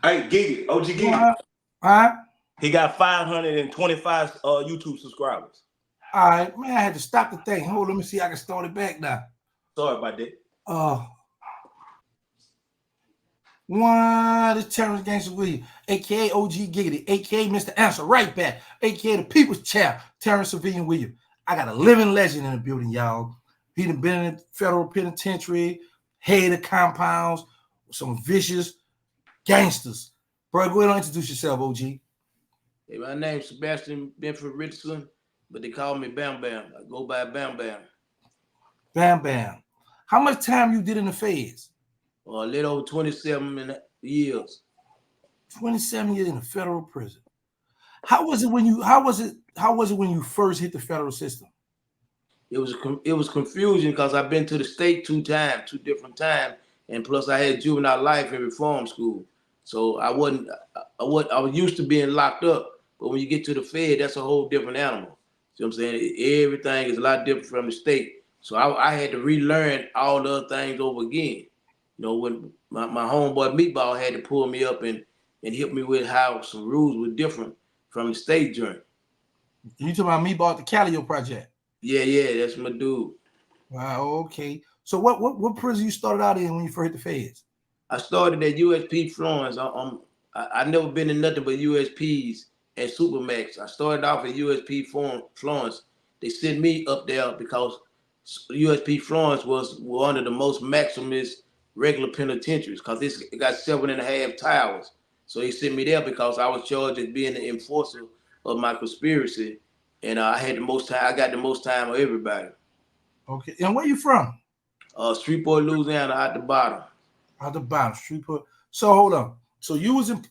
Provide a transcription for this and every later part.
Hey, Giggy, OG Giggy. All right. He got 525 YouTube subscribers. All right, man. I had to stop the thing. Hold on, let me see. I can start it back now. Sorry about that. This Terrance Gangsta Williams, aka OG Giggity, aka Mr. Answer Right Back, aka the People's Champ, Terrance Civilian Williams. I got a living legend in the building, y'all. He done been in the federal penitentiary, head of compounds, some vicious gangsters. Bro, go ahead and introduce yourself, OG. Hey, my name's Sebastian Benford Richardson, but they call me Bam Bam. I go by Bam Bam. Bam Bam. How much time you did in the feds? A little over 27 years. 27 years in a federal prison. How was it when you first hit the federal system? It was confusion because I've been to the state 2 different times, and plus I had juvenile life in reform school. So I was used to being locked up, but when you get to the Fed, that's a whole different animal. See what I'm saying? Everything is a lot different from the state. So I had to relearn all the other things over again. When my homeboy Meatball had to pull me up and help me with how some rules were different from the state journey. You talking about Meatball at the Calio Project? Yeah, that's my dude. Wow, okay. So what prison you started out in when you first hit the feds? I started at USP Florence. I never been in nothing but USPs and Supermax. I started off at USP Florence. They sent me up there because USP Florence was one of the most maximist regular penitentiaries because it got 7.5 towers. So they sent me there because I was charged as being the enforcer of my conspiracy, and I had the most time. I got the most time of everybody. Okay, and where you from? Shreveport, Louisiana, at the bottom. At the bottom, Shreveport. So hold on. So you was in,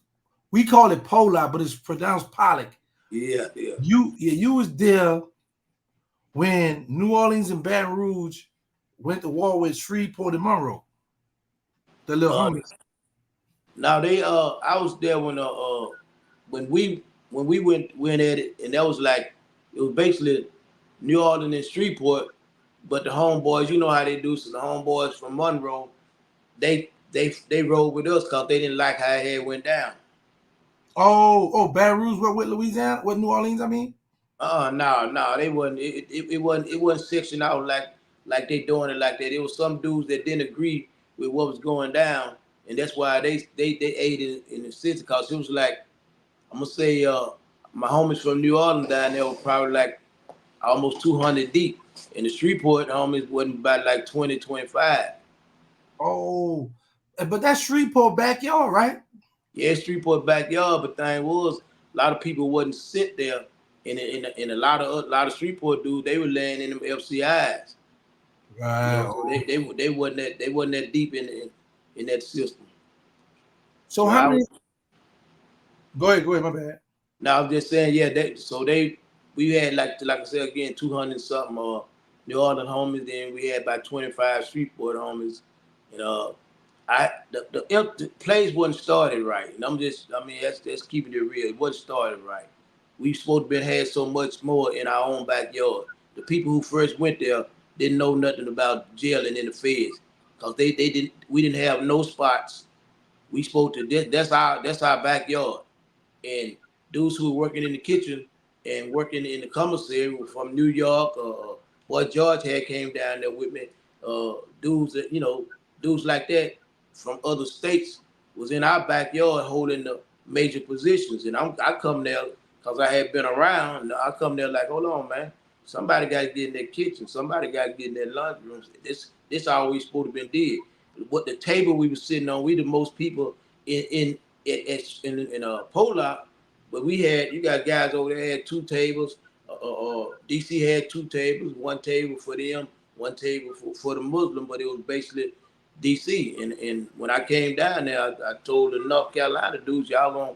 we call it Pola, but it's pronounced Pollock. Yeah. You was there when New Orleans and Baton Rouge went to war with Shreveport and Monroe. The little homies. Now I was there when we went at it, and that was like it was basically New Orleans and Shreveport, but the homeboys, you know how they do. So the homeboys from Monroe, they rode with us because they didn't like how it went down. Baton Rouge were with Louisiana, with New Orleans. I mean. No, they wasn't. It wasn't sectioned out like they doing it like that. It was some dudes that didn't agree with what was going down, and that's why they aided in the city because it was like I'm gonna say my homies from New Orleans down there were probably like almost 200 deep, and the Shreveport homies wasn't about like 20, 25. Oh, but that's Shreveport backyard, right? Yeah, Shreveport backyard, but thing was a lot of people wouldn't sit there. In a lot of Shreveport dudes, they were laying in them FCIs. Wow. So they wasn't that deep in that system. So how many? Go ahead, my bad. Now I'm just saying, yeah. We had like I said again, 200 something New Orleans homies. Then we had about 25 Shreveport homies, and the place wasn't started right. And that's keeping it real. It wasn't started right. We supposed to had so much more in our own backyard. The people who first went there didn't know nothing about jailing in the feds because we didn't have no spots. We supposed to that's our backyard. And dudes who were working in the kitchen and working in the commissary were from New York. Boy George had came down there with me. Dudes like that from other states was in our backyard holding the major positions. And I come there because I had been around. And I come there like, hold on, man. Somebody got to get in that kitchen. Somebody got to get in that laundry room. This always supposed to have been did. What the table we were sitting on, we the most people in Polar, but you got guys over there had 2 tables. DC had 2 tables, 1 table for them, 1 table for the Muslim, but it was basically DC. And when I came down there, I told the North Carolina dudes, y'all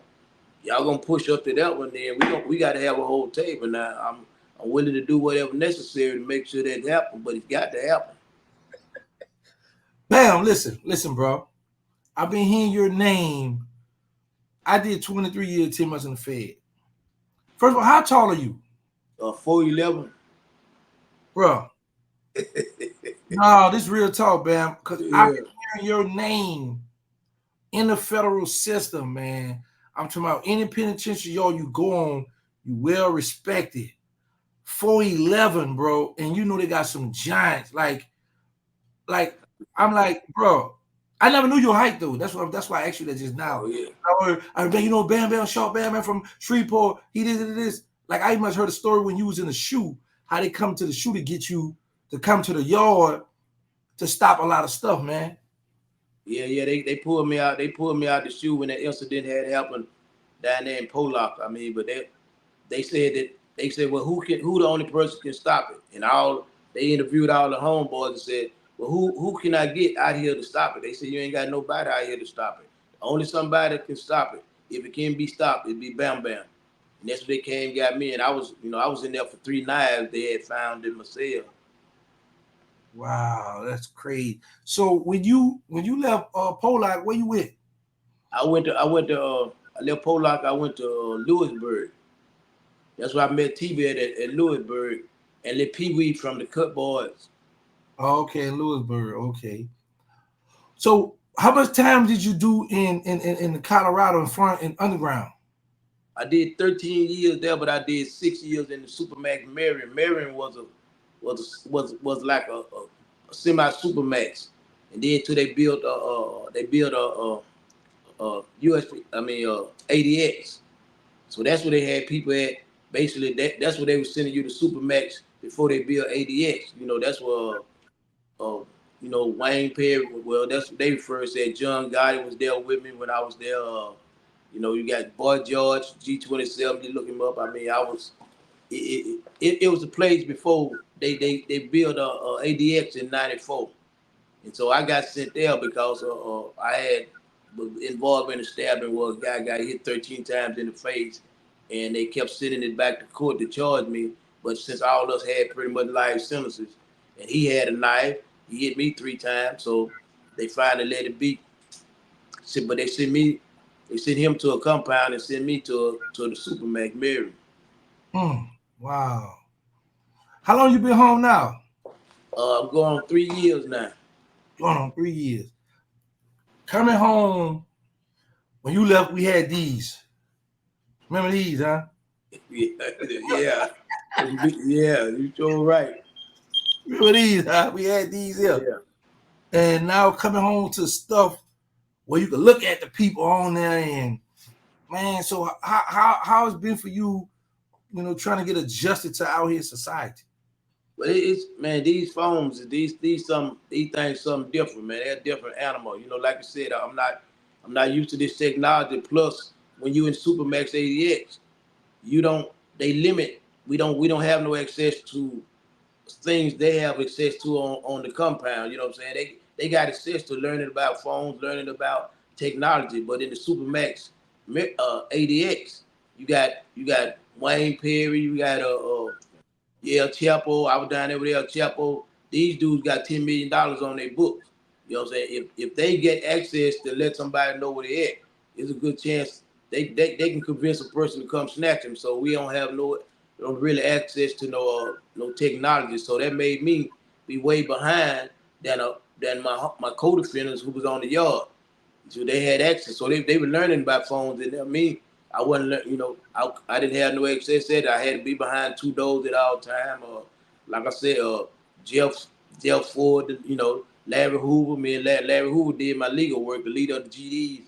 gonna push up to that one. Then we got to have a whole table. Now I'm willing to do whatever necessary to make sure that happens, but it's got to happen. Bam, listen, bro. I've been hearing your name. I did 23 years, 10 months in the Fed. First of all, how tall are you? 4'11". Bro. No, this is real talk, Bam. Because I've been hearing your name in the federal system, man. I'm talking about any penitentiary you go on, you well respected. 411, bro, and you know they got some giants. Like I'm like, bro, I never knew your height though. That's why I asked you that just now. Oh yeah. I bet you know BamBam, short BamBam from Shreveport. He did this. Like I must heard a story when you was in the shoe, how they come to the shoe to get you to come to the yard to stop a lot of stuff, man. Yeah. They pulled me out. They pulled me out the shoe when that incident had happened down there in Pollock. I mean, but they said, well, who the only person can stop it? And they interviewed all the homeboys and said, well, who can I get out here to stop it? They said, you ain't got nobody out here to stop it. Only somebody can stop it. If it can be stopped, it'd be BamBam. And that's what they came and got me. And I was in there for 3 knives they had found in my cell. Wow, that's crazy. So when you left Pollock, where you went? I left Pollock. I went to Lewisburg. That's where I met T-Bed at Lewisburg and let Pee Wee from the Cut Boys. Okay, Lewisburg. Okay. So how much time did you do in the Colorado in front and underground? I did 13 years there, but I did 6 years in the Supermax Marion. Marion was like a semi Supermax, and then till they built US ADX. So that's where they had people at. Basically, that's where they were sending you the Supermax before they built ADX. You know, that's where WaynePerry. Well, that's what they first said. John Gotti was there with me when I was there. You got Boy George, G27. You look him up. I mean, it was a place before they built a ADX in '94, and so I got sent there because I was involved in a stabbing where a guy got hit 13 times in the face, and they kept sending it back to court to charge me. But since all of us had pretty much life sentences, and he had a knife, he hit me 3 times, so they finally let it be. But they sent him to a compound and sent me to the Supermax Mary. Wow. How long you been home now? I'm going on 3 years now. Going on 3 years. Coming home, when you left, we had these. Remember these, huh? Yeah. Yeah, you sure right. Remember these, huh? We had these here. Yeah. And now coming home to stuff where you can look at the people on there and man, so how it's been for you, trying to get adjusted to out here society? But it's man, these phones, these things something different, man. They're a different animal. Like I said, I'm not used to this technology. Plus, when you in Supermax ADX, they limit. We don't have no access to things they have access to on the compound. You know what I'm saying? They got access to learning about phones, learning about technology. But in the Supermax ADX, you got WaynePerry, you got El Chapo. I was down there with El Chapo. These dudes got $10 million on their books. You know what I'm saying? If they get access to let somebody know where they at, it's a good chance they can convince a person to come snatch them. So we don't have no really access to no technology. So that made me be way behind than my co-defendants who was on the yard. So they had access. So they were learning about phones, and I wasn't, I didn't have no access to it. I had to be behind 2 doors at all time. Like I said, Jeff Ford, LarryHoover. Me and LarryHoover did my legal work, the leader of the GDs.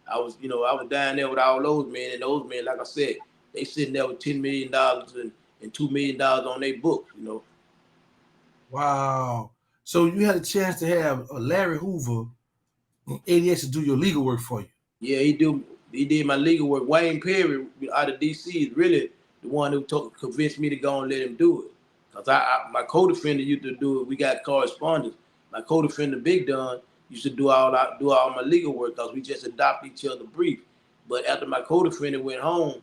I was down there with all those men, and those men, like I said, they sitting there with $10 million and $2 million on their books. Wow. So you had a chance to have LarryHoover and ADX to do your legal work for you. Yeah, he did my legal work. WaynePerry out of DC is really the one who convinced me to go and let him do it. Cause my co-defender used to do it. We got correspondence. My co-defender Big Don used to do all my legal work because we just adopt each other brief. But after my co-defender went home,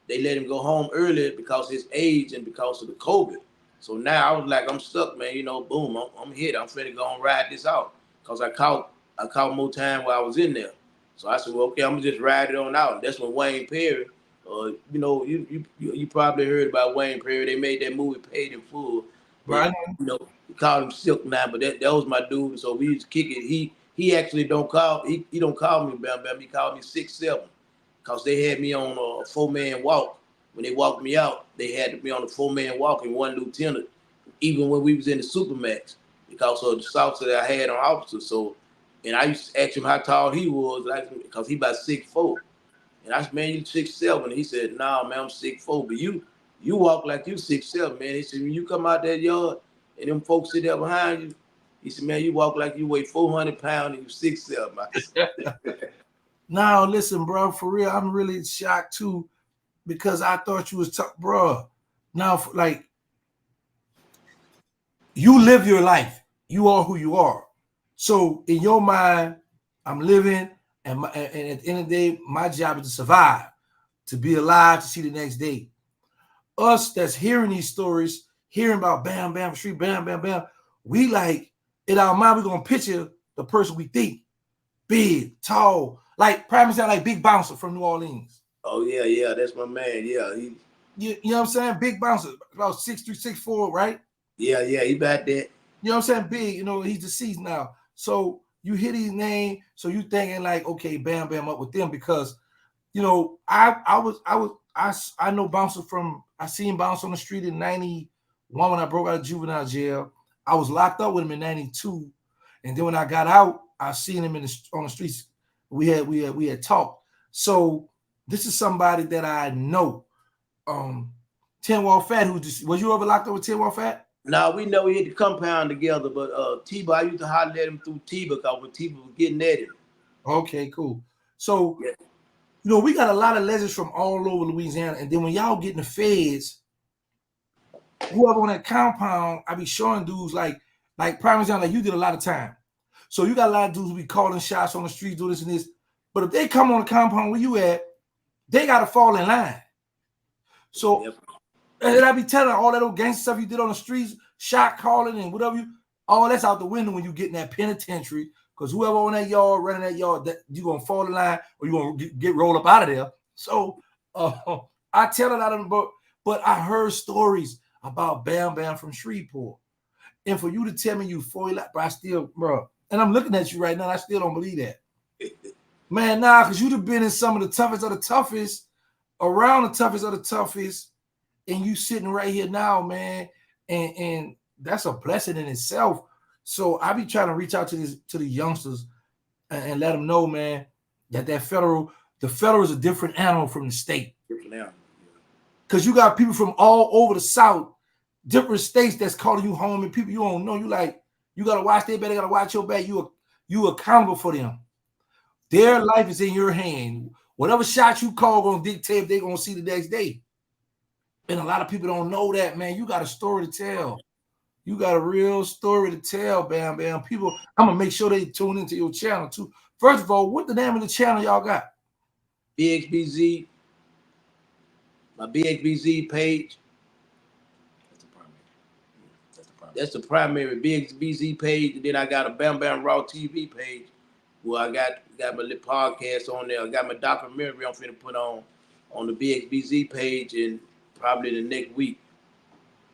they let him go home early because of his age and because of the COVID. So now I was like, I'm stuck, man. Boom, I'm hit. I'm finna go and ride this out because I caught more time while I was in there. So I said, well, okay, I'm gonna just ride it on out. And that's when WaynePerry, you probably heard about WaynePerry. They made that movie Paid in Full. Right. We called him Silk now, but that was my dude. So we used to kick it. he actually don't call he don't call me Bam Bam. He called me 6'7", because they had me on a 4-man walk. When they walked me out, they had me on a 4-man walk and 1 lieutenant, even when we was in the Supermax, because of the sauce that I had on officers. So, and I used to ask him how tall he was, like, because he about 6'4". And I said, man, you 6'7". He said, nah, man, I'm 6'4". But you walk like you 6'7", man. He said, when you come out that yard and them folks sit there behind you, he said, man, you walk like you weigh 400 pounds and you 6'7". I said, Now, listen, bro, for real, I'm really shocked too, because I thought you was bro. Now, like, you live your life. You are who you are. So in your mind, I'm living, and at the end of the day, my job is to survive, to be alive, to see the next day. Us that's hearing these stories, hearing about Bam Bam Street, Bam Bam Bam, we like, in our mind, we're gonna picture the person we think. Big, tall, like prime example, like Big Bouncer from New Orleans. oh yeah, that's my man. Yeah, you know what I'm saying? Big Bouncer, about 6'3", 6'4", right? yeah, he about that. You know what I'm saying? Big, you know, he's deceased now. So you hear these names, so you thinking like, okay, Bam Bam up with them, because, you know, I know Bouncer from, I seen Bouncer on the street in 91 when I broke out of juvenile jail. I was locked up with him in 92. And then when I got out, I seen him on the streets. We had talked. So this is somebody that I know. Ten Wall Fat, was you ever locked up with 10 Wall Fat? Now we know we hit the compound together, but T-Bo, I used to holler at him through T-Bo, because when T-Bo was getting at him. Okay, cool. So, yeah. You know, we got a lot of legends from all over Louisiana, and then when y'all get in the feds, whoever on that compound, I be showing dudes like prime example, like you did a lot of time. So you got a lot of dudes who be calling shots on the street, do this and this. But if they come on the compound where you at, they got to fall in line. So, yep. And I be telling all that old gangster stuff you did on the streets, shot calling and whatever all that's out the window when you get in that penitentiary, because whoever on that yard, running that yard, that you're going to fall in line or you're going to get rolled up out of there. So I tell it out of them, but I heard stories about Bam Bam from Shreveport. And for you to tell me you fully, but I still, bro, and I'm looking at you right now, and I still don't believe that. Man, nah, because you'd have been in some of the toughest of the toughest, around the toughest of the toughest, and you sitting right here now, man, and that's a blessing in itself. So I be trying to reach out to the youngsters and let them know, man, that the federal is a different animal from the state. Different animal. Because you got people from all over the South, different states that's calling you home, and people you don't know. You gotta watch their back, they gotta watch your back. You accountable for them. Their life is in your hand. Whatever shot you call gonna dictate if they're gonna see the next day. And a lot of people don't know that, man. You got a story to tell. You got a real story to tell, Bam Bam. People, I'm gonna make sure they tune into your channel too. First of all, what the name of the channel y'all got? BXBZ. My BXBZ page. That's the primary BXBZ page. And then I got a Bam Bam Raw TV page where I got my little podcast on there. I got my documentary I'm finna put on the BXBZ page in probably the next week.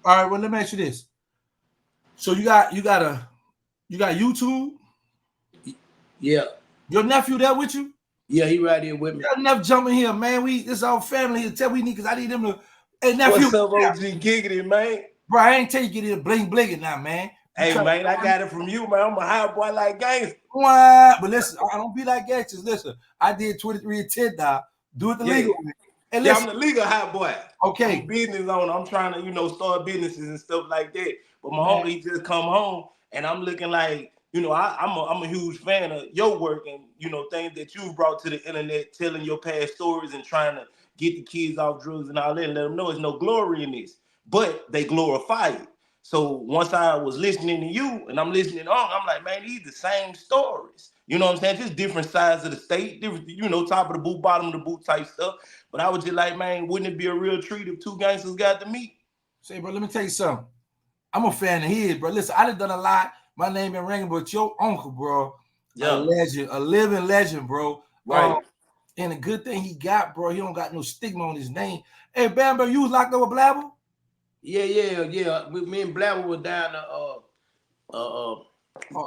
All right, well, let me ask you this. So you got YouTube? Yeah. Your nephew there with you? Yeah, he right here with me. Y'all never jump in here, man. This is our family here. Tell we need, because I need them to. Hey, nephew. What's up, OG Giggity, man? Bro, I ain't tell you get it bling blinging now, man. Hey, man, I got it from you, man. I'm a high boy like Gangsta. But listen, I don't be like gangsters. Listen, I did 23 and 10 now. Do it the legal way. And listen, I'm the legal high boy. Okay. I'm a business owner. I'm trying to, start businesses and stuff like that. But my homie, he just come home, and I'm looking like, I'm a huge fan of your work and, things that you brought to the internet, telling your past stories and trying to get the kids off drugs and all that, and let them know there's no glory in this, but they glorify it. So once I was listening to you and I'm listening on, I'm like, man, these the same stories. You know what I'm saying? Just different sides of the state, different, top of the boot, bottom of the boot type stuff. But I was just like, man, wouldn't it be a real treat if two gangsters got to meet? Say, bro, let me tell you something. I'm a fan of his, bro. Listen, I done a lot. My name been ringing, but your uncle, bro, a legend, a living legend, bro. Right. And the good thing he got, bro, he don't got no stigma on his name. Hey, Bam Bam, you was locked up with Blabber? Yeah. Me and Blabber were down to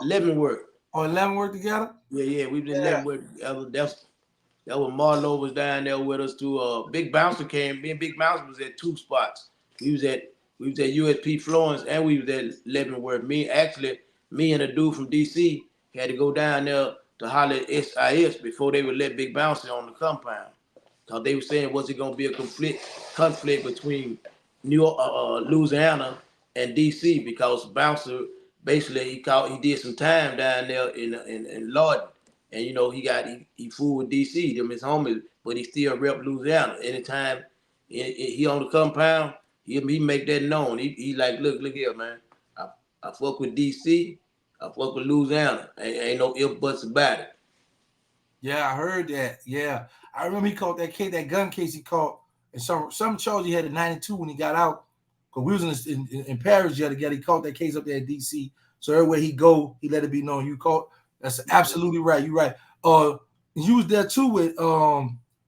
Leavenworth. Oh, 11 work together? Yeah, we been Yeah. living with that was Marlo was down there with us too. Big Bouncer came. Me and Big Bouncer was at two spots. We was at USP Florence and we was at Leavenworth. Me and a dude from DC had to go down there to holler at SIS before they would let Big Bouncer on the compound. Cause they were saying, was it gonna be a conflict between New York, Louisiana and DC? Because Bouncer basically he did some time down there in Lawton, and he fooled with DC, them his homies, but he still rep Louisiana. Anytime he on the compound, he make that known. He like, look here, man. I fuck with DC, I fuck with Louisiana. Ain't no ifs buts about it. Yeah, I heard that. Yeah. I remember he caught that case, that gun case he caught, and some charge he had in 92 when he got out. Because we was in Paris together. He caught that case up there in DC. So everywhere he go, he let it be known you caught. That's absolutely right. You're right. You was there too with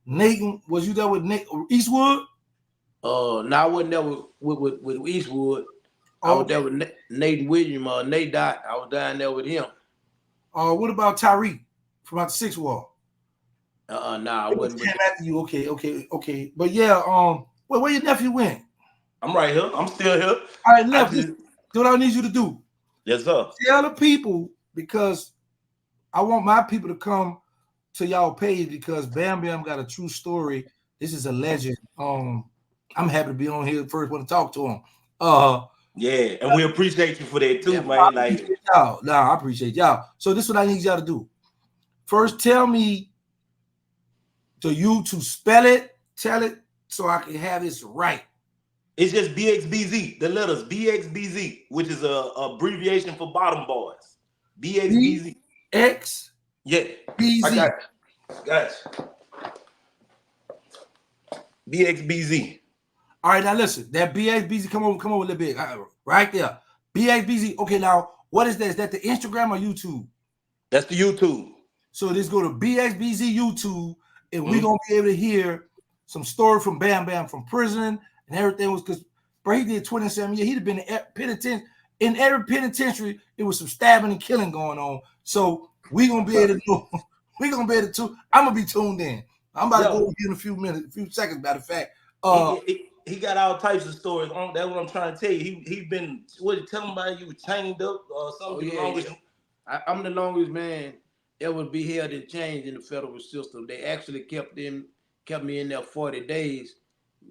Nathan. Was you there with Nate Eastwood? No, I wasn't there with Eastwood. I was Okay. there with Nathan William, Nate Dot. I was down there with him. What about Tyreek from out the sixth wall? Nah, I wasn't with After you. Okay. But yeah, where your nephew went? I'm right here. I'm still here. All right, I nephew. just Do what I need you to do. yes, sir. Tell the people, because I want my people to come to y'all page, because Bam Bam got a true story. This is a legend. I'm happy to be on here first. Want to talk to him. Yeah, and we appreciate you for that too, Yeah, man. Like Y'all. Nah, I appreciate y'all. So this is what I need y'all to do. First, tell me to you to spell it, tell it, so I can have this right. it's just BXBZ, the letters BXBZ, which is a abbreviation for bottom boys. BXBZ. BXBZ. Yeah, I got you. Got you. BXBZ. All right, now listen. That BXBZ, come over a little bit. Right there. BXBZ. Okay, now what is that? Is that the Instagram or YouTube? That's the YouTube. So let's go to BXBZ YouTube, and we're gonna be able to hear some story from Bam Bam from prison and everything. Was because bro, he did 27 years. He'd have been in penitentiary. In every penitentiary, it was some stabbing and killing going on. So we're gonna be able to know. We're gonna be able to. I'm gonna be tuned in. I'm about to go over here in a few minutes, a few seconds. Matter of fact, he got all types of stories on. That's what I'm trying to tell you. He been what you tell him about, you was chained up or something. yeah. I'm the longest man ever be held in chains in the federal system. They actually kept me in there 40 days,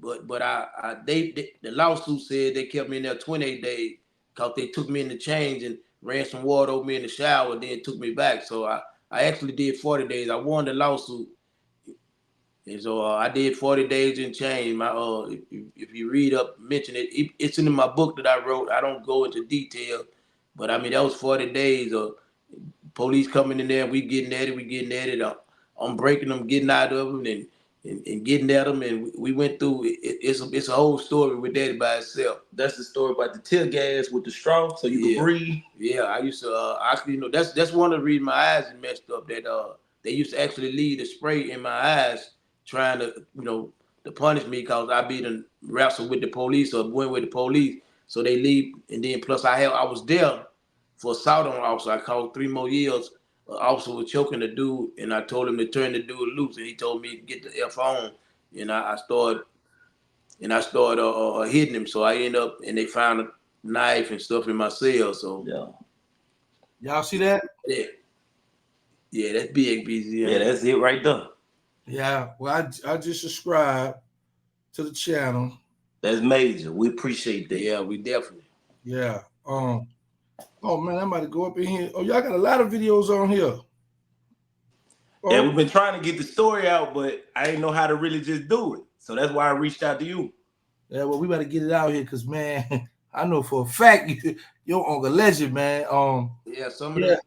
but the lawsuit said they kept me in there 28 days because they took me in the chains and ran some water over me in the shower, then took me back. So I actually did 40 days. I won the lawsuit. And so I did 40 days in chains. My if you read up, mention it's in my book that I wrote. I don't go into detail, but I mean that was 40 days of police coming in there. We getting at it. I'm breaking them, getting out of them, and getting at them. And we went through. It's a whole story with that by itself. That's the story about the tear gas with the straw, so you could breathe. Yeah, I used to. That's one of the reasons my eyes are messed up. That they used to actually leave the spray in my eyes, trying to to punish me because I be done wrestle with the police or went with the police. So they leave, and then plus I was there for assault on an officer. I called 3 more years. Officer was choking the dude, and I told him to turn the dude loose, and he told me to get the F on. And I started hitting him. So I end up, and they found a knife and stuff in my cell. So y'all see that? Yeah, that's BXBZ. Yeah, that's it right there. Yeah. Well, I just subscribed to the channel. That's major. We appreciate that. Yeah, we definitely. Yeah. Oh man, I'm about to go up in here. Oh, y'all got a lot of videos on here. Yeah, we've been trying to get the story out, but I didn't know how to really just do it. So that's why I reached out to you. Yeah, well, we better get it out here because, man, I know for a fact you're Uncle Legend, man. Yeah, some of the,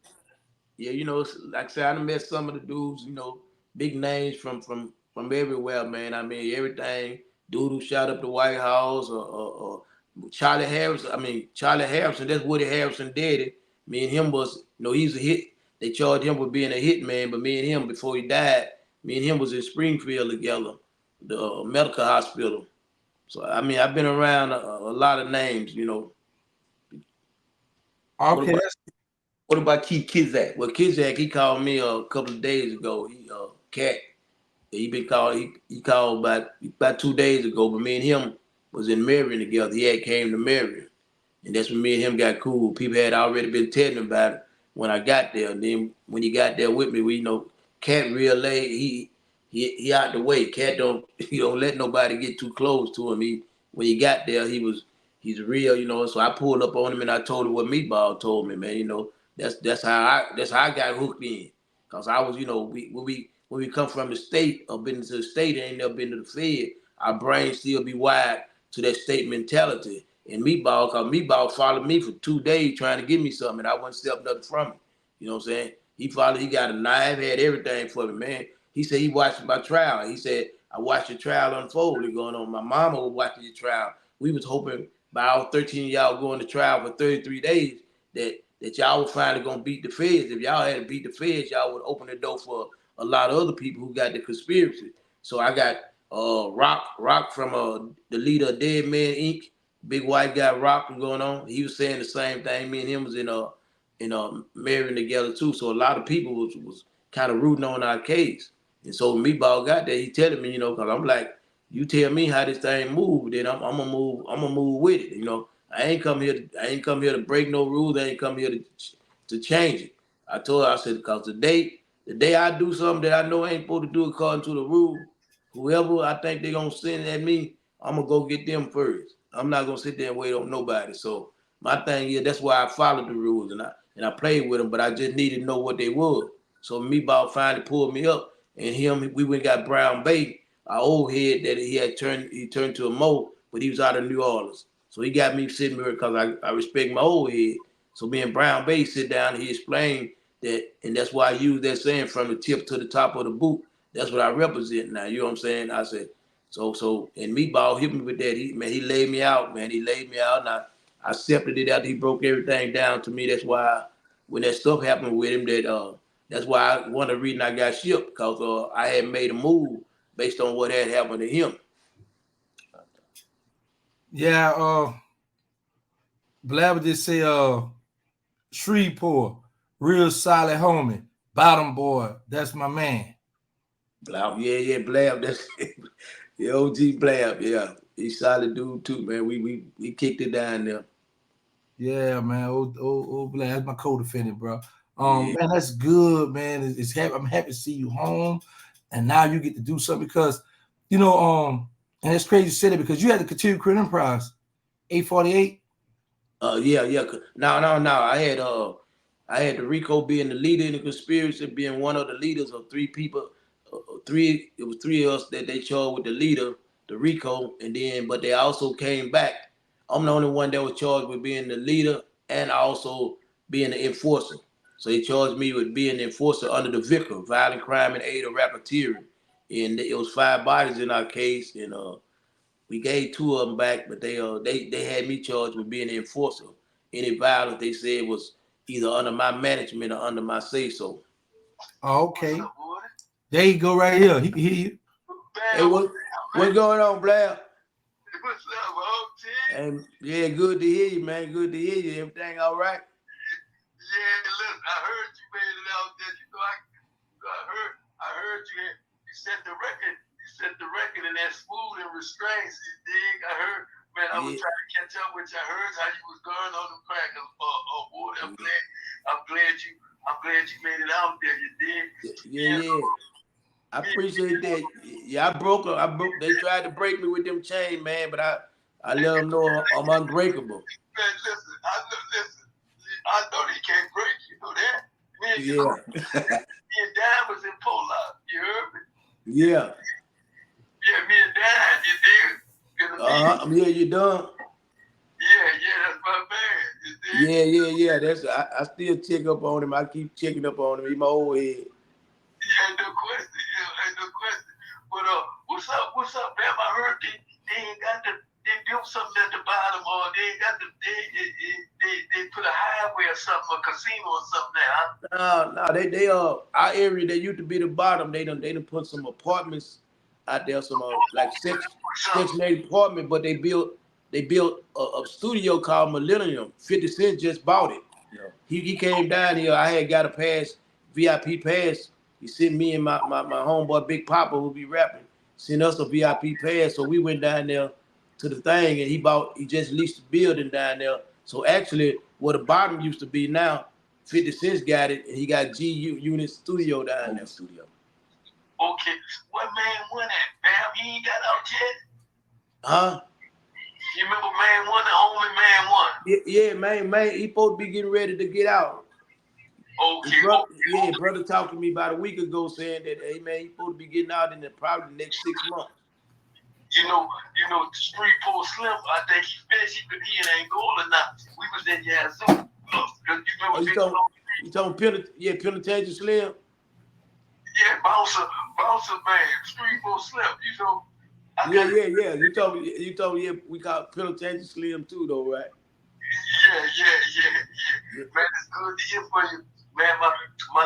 like I said, I done met some of the dudes, big names from everywhere, man. I mean, everything. Dude who shot up the White House, or Charlie Harrison. I mean, Charlie Harrison, that's Woody Harrison daddy. Me and him was, he's a hit. They charged him with being a hit man, but me and him, before he died, me and him was in Springfield together, the medical hospital. So, I mean, I've been around a lot of names, Okay. What about Keith Kizak? Well, Kizak, he called me a couple of days ago. Cat. He been called. He called about 2 days ago. But me and him was in Marion together. He had came to Marion. And that's when me and him got cool. People had already been telling him about it when I got there. And then when he got there with me, Cat real laid. He out the way. Cat don't he don't let nobody get too close to him. When he got there, he's real, So I pulled up on him and I told him what Meatball told me, man. That's how I got hooked in. Cause I was, when we come from the state or been to the state and ain't never been to the Fed, our brain still be wired to that state mentality. And cause Meatball followed me for 2 days trying to give me something, and I wouldn't step nothing from him. You know what I'm saying? He got a knife, had everything for me, man. He said he watched my trial. He said, I watched your trial unfold and going on. My mama was watching your trial. We was hoping by all 13 of y'all going to trial for 33 days that y'all were finally gonna beat the feds. If y'all had to beat the feds, y'all would open the door for a lot of other people who got the conspiracy. So I got Rock from the leader of Dead Man Inc. Big white guy Rock was going on. He was saying the same thing. Me and him was in marrying together too. So a lot of people was kind of rooting on our case. And so when Meatball got there, he telling me, because I'm like, you tell me how this thing move, then I'm gonna move. I'm gonna move with it. I ain't come here to break no rules. I ain't come here to change it. I told her, I said, because the day I do something that I know I ain't supposed to do according to the rule, whoever I think they gonna send at me, I'm gonna go get them first. I'm not gonna sit there and wait on nobody. So my thing is that's why I followed the rules and I played with them, but I just needed to know what they were. So Meatball finally pulled me up, and we went and got Brown Bay, our old head that he turned to a mo, but he was out of New Orleans. So he got me sitting here because I respect my old head. So me and Brown Bay sit down, he explained that, and that's why I use that saying from the tip to the top of the boot. That's what I represent now. You know what I'm saying? I said, and Meatball hit me with that. He laid me out, man. He laid me out, and I accepted it after he broke everything down to me. That's why when that stuff happened with him, that's why one of the reasons I got shipped, because I had made a move based on what had happened to him. Yeah, Blabber just say Shreveport, real solid homie, bottom boy. That's my man. Blab, yeah, Blab. That's the OG Blab. Yeah, he's solid dude too, man. We kicked it down there. Yeah, man. Old Blab, that's my co-defendant, bro. Yeah. Man, that's good, man. I'm happy to see you home, and now you get to do something because, and it's crazy to say that because you had the Continue Criminal Enterprise, 848. Yeah. No. I had the Rico being the leader in the conspiracy, being one of the leaders of three people. It was three of us that they charged with the leader, the Rico, but they also came back. I'm the only one that was charged with being the leader and also being the enforcer. So they charged me with being the enforcer under the VICA, violent crime and aid of racketeering. And it was 5 bodies in our case, and we gave 2 of them back, but they had me charged with being the enforcer. Any violence they said was either under my management or under my say so. Oh, okay. There you go, right here. He can hear you. Hey, what's going on, Blair? What's up, OT? And yeah, good to hear you, man. Good to hear you. Everything all right? Yeah, look, I heard you made it out there. I heard you set the record. You set the record in that smooth and restraints. You dig? I heard, man. I was trying to catch up with you. I heard how you was going on the crackers. I'm glad you made it out there. You dig? Yeah. I appreciate that. Yeah, I broke. They tried to break me with them chains, man, but I let them know I'm unbreakable. Man, listen. I know they can't break you. Know that? Man, me and Dad was in Polar. You heard me? Yeah. Yeah, me and Dad. You did. Yeah, you done. Yeah, that's my man. Yeah. That's I still check up on him. I keep checking up on him. He's my old head. Yeah, no question. But what's up, man? I heard they ain't got they built something at the bottom, or they put a highway or something, a casino or something there. No, they our area that used to be the bottom. They done put some apartments out there, some like Section 8 apartment, but they built a studio called Millennium. 50 Cent just bought it. He came down here. I had got a pass, VIP pass. He sent me and my homeboy Big Papa, who be rapping, sent us a VIP pass. So we went down there to the thing, and he just leased the building down there. So actually, where the bottom used to be now, 50 Cent got it, and he got Unit Studio down there. Studio. Okay, what man won that? Bam, he ain't got out yet. Huh? You remember man won? The only man won. Yeah, man, he supposed to be getting ready to get out. Okay. Brother talked to me about a week ago saying that, hey man, he's supposed to be getting out in probably the next 6 months. You know, Shreveport Slim, I think he finished. He in Angola now. We was in Yazoo. You told Penitentiary Slim? Yeah, bouncer man, Shreveport Slim. You know. Yeah. You told me we call Penitentiary Slim too, though, right? Yeah. Man, it's good to hear from you. Man, my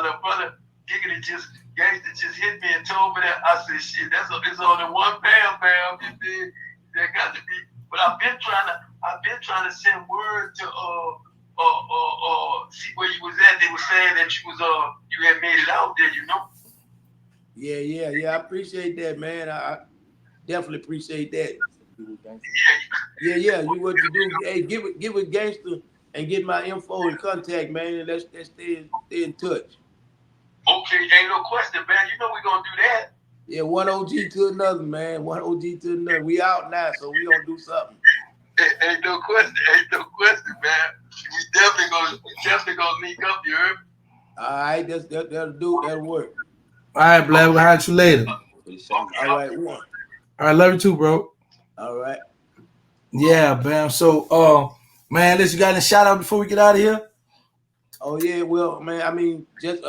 little brother, Gangsta just hit me and told me that. I said, shit, it's only one Bam. That got to be. But I've been trying to send word to see where you was at. They were saying that you had made it out there, you know. Yeah. I appreciate that, man. I definitely appreciate that. Yeah. You what you do? Hey, get with Gangsta and get my info and contact, man. And let's stay in touch. Okay, ain't no question, man. You know we gonna do that. Yeah, one OG to another, man. One OG to another. We out now, so we gonna do something. Ain't no question, man. We definitely gonna link up, you heard? All right, that'll work. All right, Black. We'll have you later. All right, one. All right, love you too, bro. All right. Yeah, Bam. So, man, listen, you got any shout out before we get out of here? Oh yeah, well, man, I mean, just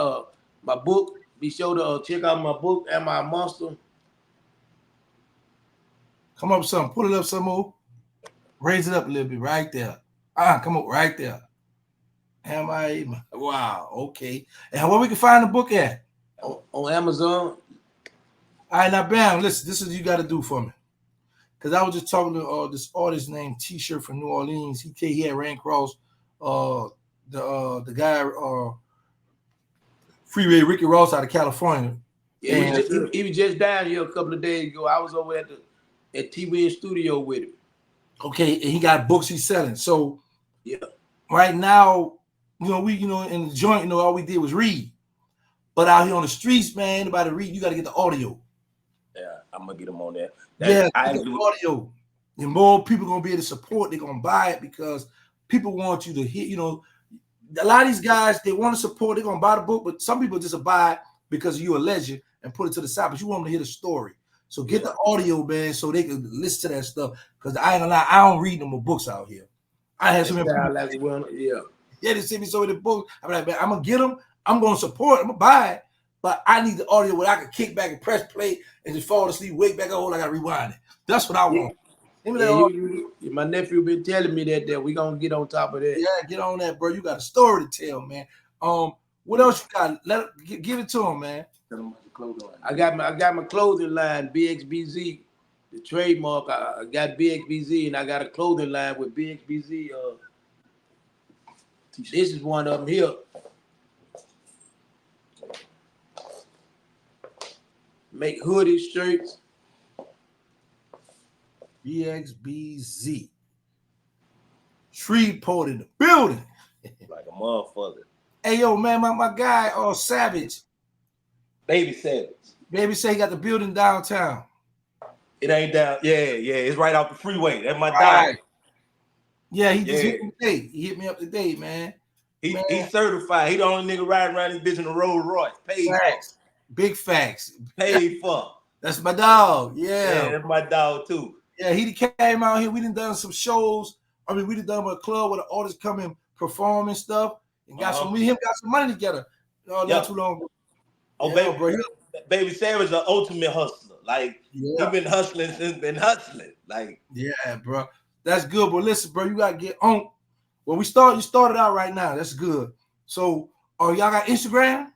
my book. Be sure to check out my book and my monster. Come up some, pull it up some more. Raise it up a little bit right there. Come up right there. Wow, okay. And where we can find the book at? On Amazon. All right, now, Bam, listen, this is what you got to do for me. Because I was just talking to this artist named T-Shirt from New Orleans. He had ran across the guy Freeway Ricky Ross out of California. Yeah, he was just down here a couple of days ago. I was over at T-Win Studio with him. Okay, and he got books he's selling. So yeah, right now, we in the joint, all we did was read. But out here on the streets, man, anybody read, you got to get the audio. Yeah, I'm gonna get them on there. The audio. And more people gonna be able to support. They're gonna buy it because people want you to hear. A lot of these guys, they want to support. They're gonna buy the book, but some people just buy it because you're a legend and put it to the side. But you want them to hear the story. So get the audio, man, so they can listen to that stuff. Because I ain't gonna lie, I don't read no more books out here. I have some they send me so many books. I'm like, man, I'm gonna get them. I'm gonna support. I'm gonna buy it, but I need the audio where I can kick back and press play and just fall asleep, wake back up. I gotta rewind it. That's what I want. My nephew been telling me that we gonna get on top of that. Yeah, get on that, bro. You got a story to tell, man. What else you got? Give it to him, man. I got my clothing line, BXBZ, the trademark. I got BXBZ, and I got a clothing line with BXBZ. This is one of them here. Make hoodies, shirts. BXBZ. Shreveport in the building. Like a motherfucker. Hey, yo, man, my guy, Savage. Baby Savage. Baby say he got the building downtown. It ain't down. Yeah. It's right off the freeway. That's my dog. Yeah, he just hit me today. He hit me up today, man. He's certified. He the only nigga riding around this bitch in a Rolls Royce. Paid facts. Big facts. Paid for. That's my dog. Yeah, that's my dog too. Yeah, he came out here. We done some shows. I mean, we done a club where the artists come and perform and stuff. And got some money together. Not too long ago. Oh, baby Savage, the ultimate hustler. Like he been hustling since been hustling. Like bro, that's good. But listen, bro, you gotta get on. Well, you started out right now. That's good. So, y'all got Instagram?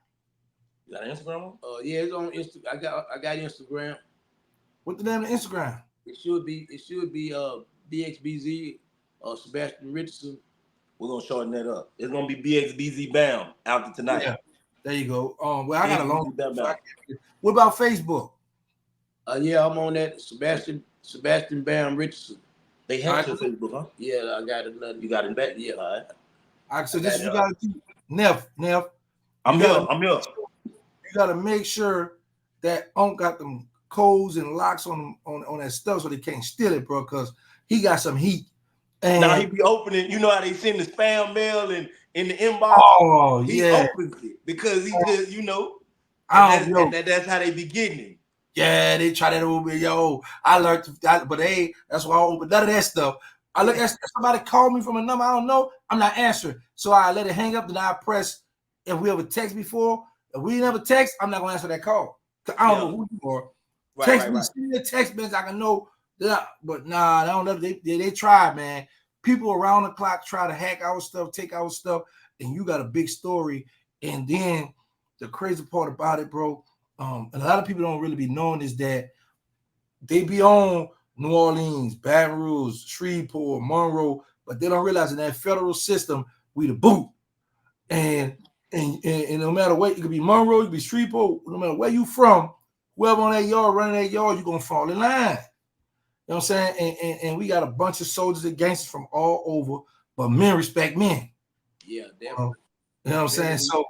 You got an Instagram? Yeah, it's on Instagram. I got Instagram. What the name of Instagram? It should be BXBZ Sebastian Richardson. We're gonna shorten that up. It's gonna be BXBZ Bam after tonight. Yeah, there you go. Well, I got a long. BXBZ Bam. What about Facebook? Yeah, I'm on that. Sebastian Bam Richardson. They hacked your Facebook, huh? Yeah, I got it. You got it back? Yeah. All right. So this you gotta do. Neff. I'm here. You gotta make sure that got them codes and locks on that stuff so they can't steal it, bro, because he got some heat. And now he be opening, you know how they send the spam mail and in the inbox. Oh, he opens it because he just, you know, that's how they be getting him. Yeah, they try that over. Yo, I learned that, but that's why I don't open none of that stuff. I look at somebody call me from a number I don't know, I'm not answering. So I let it hang up, then I press if we ever text before. If we never text, I'm not gonna answer that call. Cause I don't know who you are. Text me, send me a text message, I can know that, but nah, I don't know. They try, man. People around the clock try to hack our stuff, take our stuff, and you got a big story. And then the crazy part about it, bro, and a lot of people don't really be knowing is that they be on New Orleans, Baton Rouge, Shreveport, Monroe, but they don't realize in that federal system, we the boot. And no matter what, it could be Monroe, it could be Shreveport, no matter where you from, whoever on that yard, running that yard, you're going to fall in line. You know what I'm saying? And we got a bunch of soldiers and gangsters from all over, but men respect men. Yeah, definitely. You know what I'm saying? So,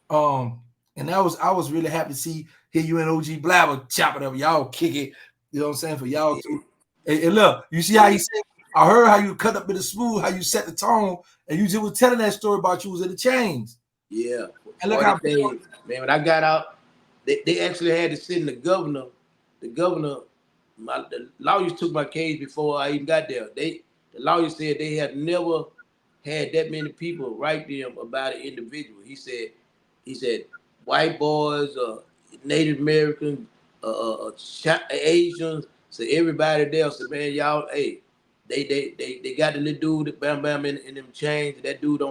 and I was really happy to hear you and OG Blabber chop it up. Y'all kick it. You know what I'm saying? For y'all too. And look, you see how he said, I heard how you cut up in the smooth, how you set the tone, and you just was telling that story about you was in the chains. Yeah. And look how man, when I got out, they actually had to send the governor, the lawyers took my case before I even got there. The lawyers said they had never had that many people write them about an individual. He said white boys, Native Americans, Asians, so everybody there said, man, y'all, hey, they got the little dude, Bam Bam in them chains. That dude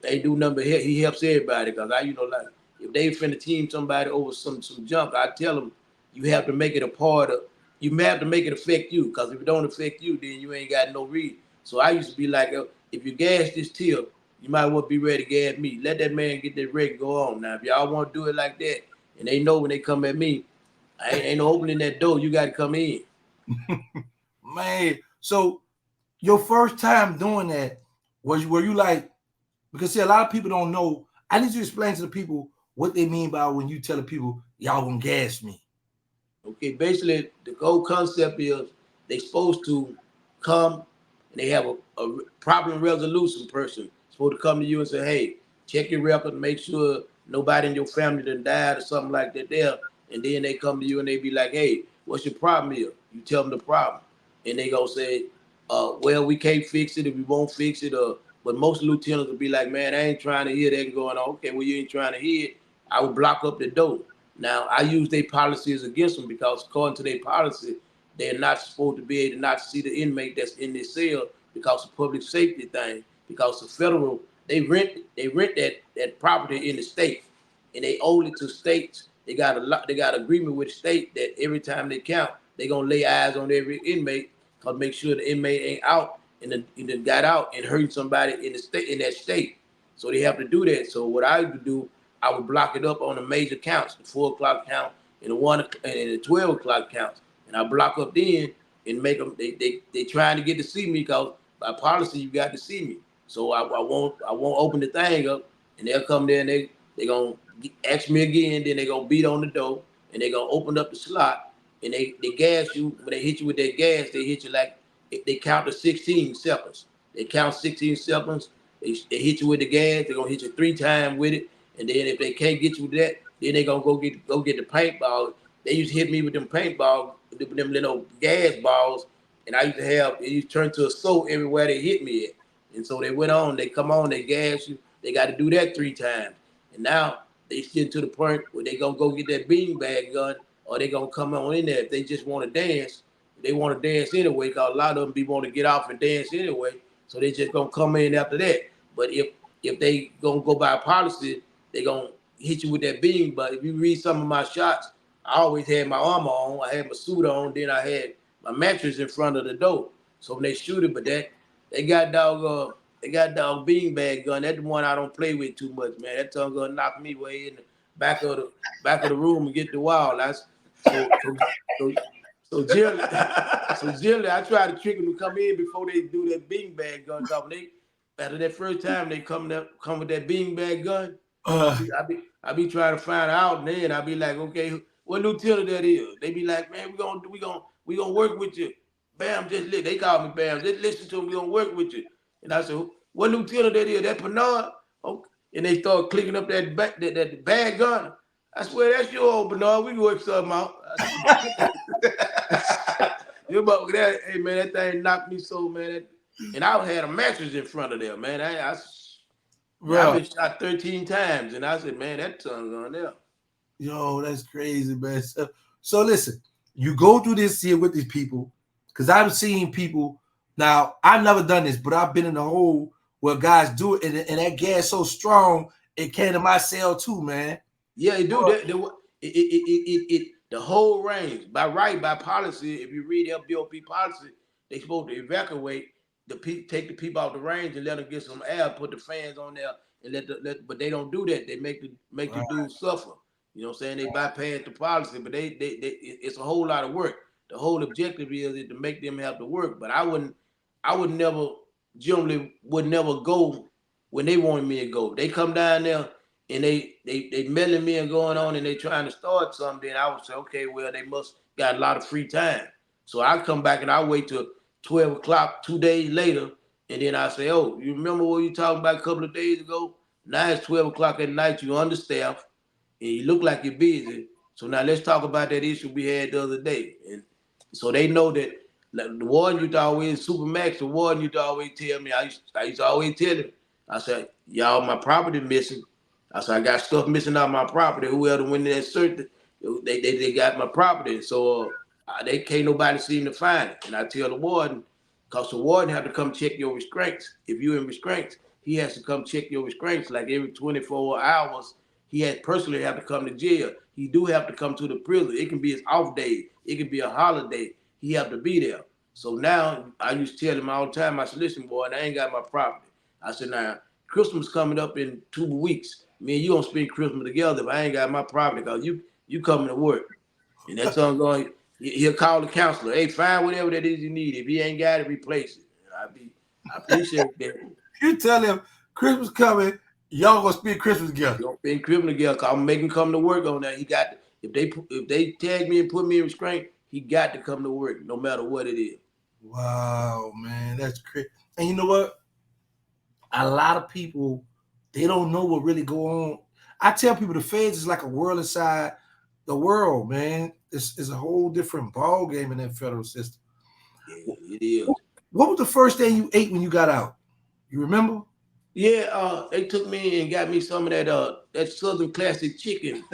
they do number here. He helps everybody because like if they finna team somebody over some junk, I tell them you have to make it a part of. You have to make it affect you because if it don't affect you, then you ain't got no reason. So I used to be like, if you gas this tip, you might well be ready to gas me. Let that man get that rig and go on. Now, if y'all want to do it like that, and they know when they come at me, I ain't no opening that door. You got to come in. Man, so your first time doing that, were you like, because see, a lot of people don't know. I need you to explain to the people what they mean by when you tell the people, y'all gonna gas me. Okay, basically, the whole concept is they supposed to come and they have a problem resolution person supposed to come to you and say, hey, check your record, make sure nobody in your family done died or something like that there. And then they come to you and they be like, hey, what's your problem here? You tell them the problem. And they gonna say, well, we can't fix it if we won't fix it. But most lieutenants will be like, man, I ain't trying to hear that going on. Okay, well, you ain't trying to hear it. I would block up the door. Now, I use their policies against them because according to their policy, they're not supposed to be able to not see the inmate that's in their cell because of public safety thing. Because the federal, they rent that property in the state, and they owe it to states. They got agreement with the state that every time they count, they gonna lay eyes on every inmate because make sure the inmate ain't out and then got out and hurting somebody in that state. So they have to do that. So what I would do, I would block it up on the major counts, the 4 o'clock count and the 12 o'clock counts. And I block up then and make them, they trying to get to see me because by policy, you got to see me. So I won't open the thing up and they'll come there and they going to ask me again. Then they going to beat on the door and they going to open up the slot and they gas you. When they hit you with that gas, they hit you like, they count to 16 seconds. They count 16 seconds. They hit you with the gas. They're going to hit you 3 times with it. And then if they can't get you with that, then they gonna go get the paintball. They used to hit me with them paintball, them little gas balls, and I used to have it used to turn to a soap everywhere they hit me at. And so they went on, they come on, they gas you. They got to do that 3 times. And now they get to the point where they gonna go get that beanbag gun, or they gonna come on in there if they just want to dance. They want to dance anyway, because a lot of them be want to get off and dance anyway. So they just gonna come in after that. But if they gonna go by policy, they gonna hit you with that beam. But if you read some of my shots, I always had my armor on, I had my suit on, then I had my mattress in front of the door. So when they shoot it, but they got They got dog beanbag gun. That's the one I don't play with too much, man. That tongue gonna knock me way in the back of the room and get the wall. That's so so generally, so generally, I try to trick them to come in before they do that beanbag gun. Cause they after that first time they come with that beanbag gun. I be trying to find out, and then I be like, okay, what lieutenant that is? They be like, man, we gonna work with you. Bam, they call me Bam. Just listen to me. We gonna work with you. And I said, what lieutenant that is? That Bernard? Okay. And they start clicking up that bag gun. I swear that's your old Bernard. We can work something out. You about that? Hey man, that thing knocked me so, man. And I had a mattress in front of there, man. I've been shot 13 times, and I said, man, that tongue on there. Yo, that's crazy, man. So listen, you go through this here with these people, because I've seen people. Now, I've never done this, but I've been in the hole where guys do it, and that gas so strong, it came to my cell too, man. Yeah, it do. The whole range. By policy, if you read LBOP policy, they supposed to evacuate take the people out the range and let them get some air, put the fans on there, and but they don't do that. They make the dudes suffer. You know what I'm saying? They bypass the policy, but it's a whole lot of work. The whole objective is to make them have to work. But I would never generally would never go when they wanted me to go. They come down there and they meddling me and going on and they trying to start something, then I would say, okay, well, they must got a lot of free time. So I come back and I wait till 12 o'clock 2 days later, and then I say, oh, you remember what you talking about a couple of days ago? Now it's 12 o'clock at night, you understaffed, and you look like you're busy. So now let's talk about that issue we had the other day. And so they know that like, the warden used to always, Supermax, the warden used to always tell me, I used to always tell him, I said, y'all, my property missing. I said, I got stuff missing out my property. Whoever went in that search, they got my property. So they can't nobody seem to find it. And I tell the warden, because the warden have to come check your restraints. If you're in restraints, he has to come check your restraints like every 24 hours. He has personally have to come to jail. He do have to come to the prison. It can be his off day. It can be a holiday. He have to be there. So now I used to tell him all the time, I said, listen, boy, I ain't got my property. I said, now, Christmas coming up in 2 weeks. Me and you gonna spend Christmas together if I ain't got my property, because you coming to work. And that son going, he'll call the counselor. Hey, find whatever that is you need. If he ain't got it, replace it. And I appreciate that. You tell him Christmas coming, y'all gonna spend Christmas together. Y'all spend Christmas together, because I'm making him come to work on that. He got if they tag me and put me in restraint, he got to come to work, no matter what it is. Wow, man, that's crazy. And you know what? A lot of people, they don't know what really go on. I tell people the feds is like a world inside the world, man. It's a whole different ball game in that federal system. Yeah, it is. What was the first thing you ate when you got out? You remember? Yeah, they took me and got me some of that Southern classic chicken.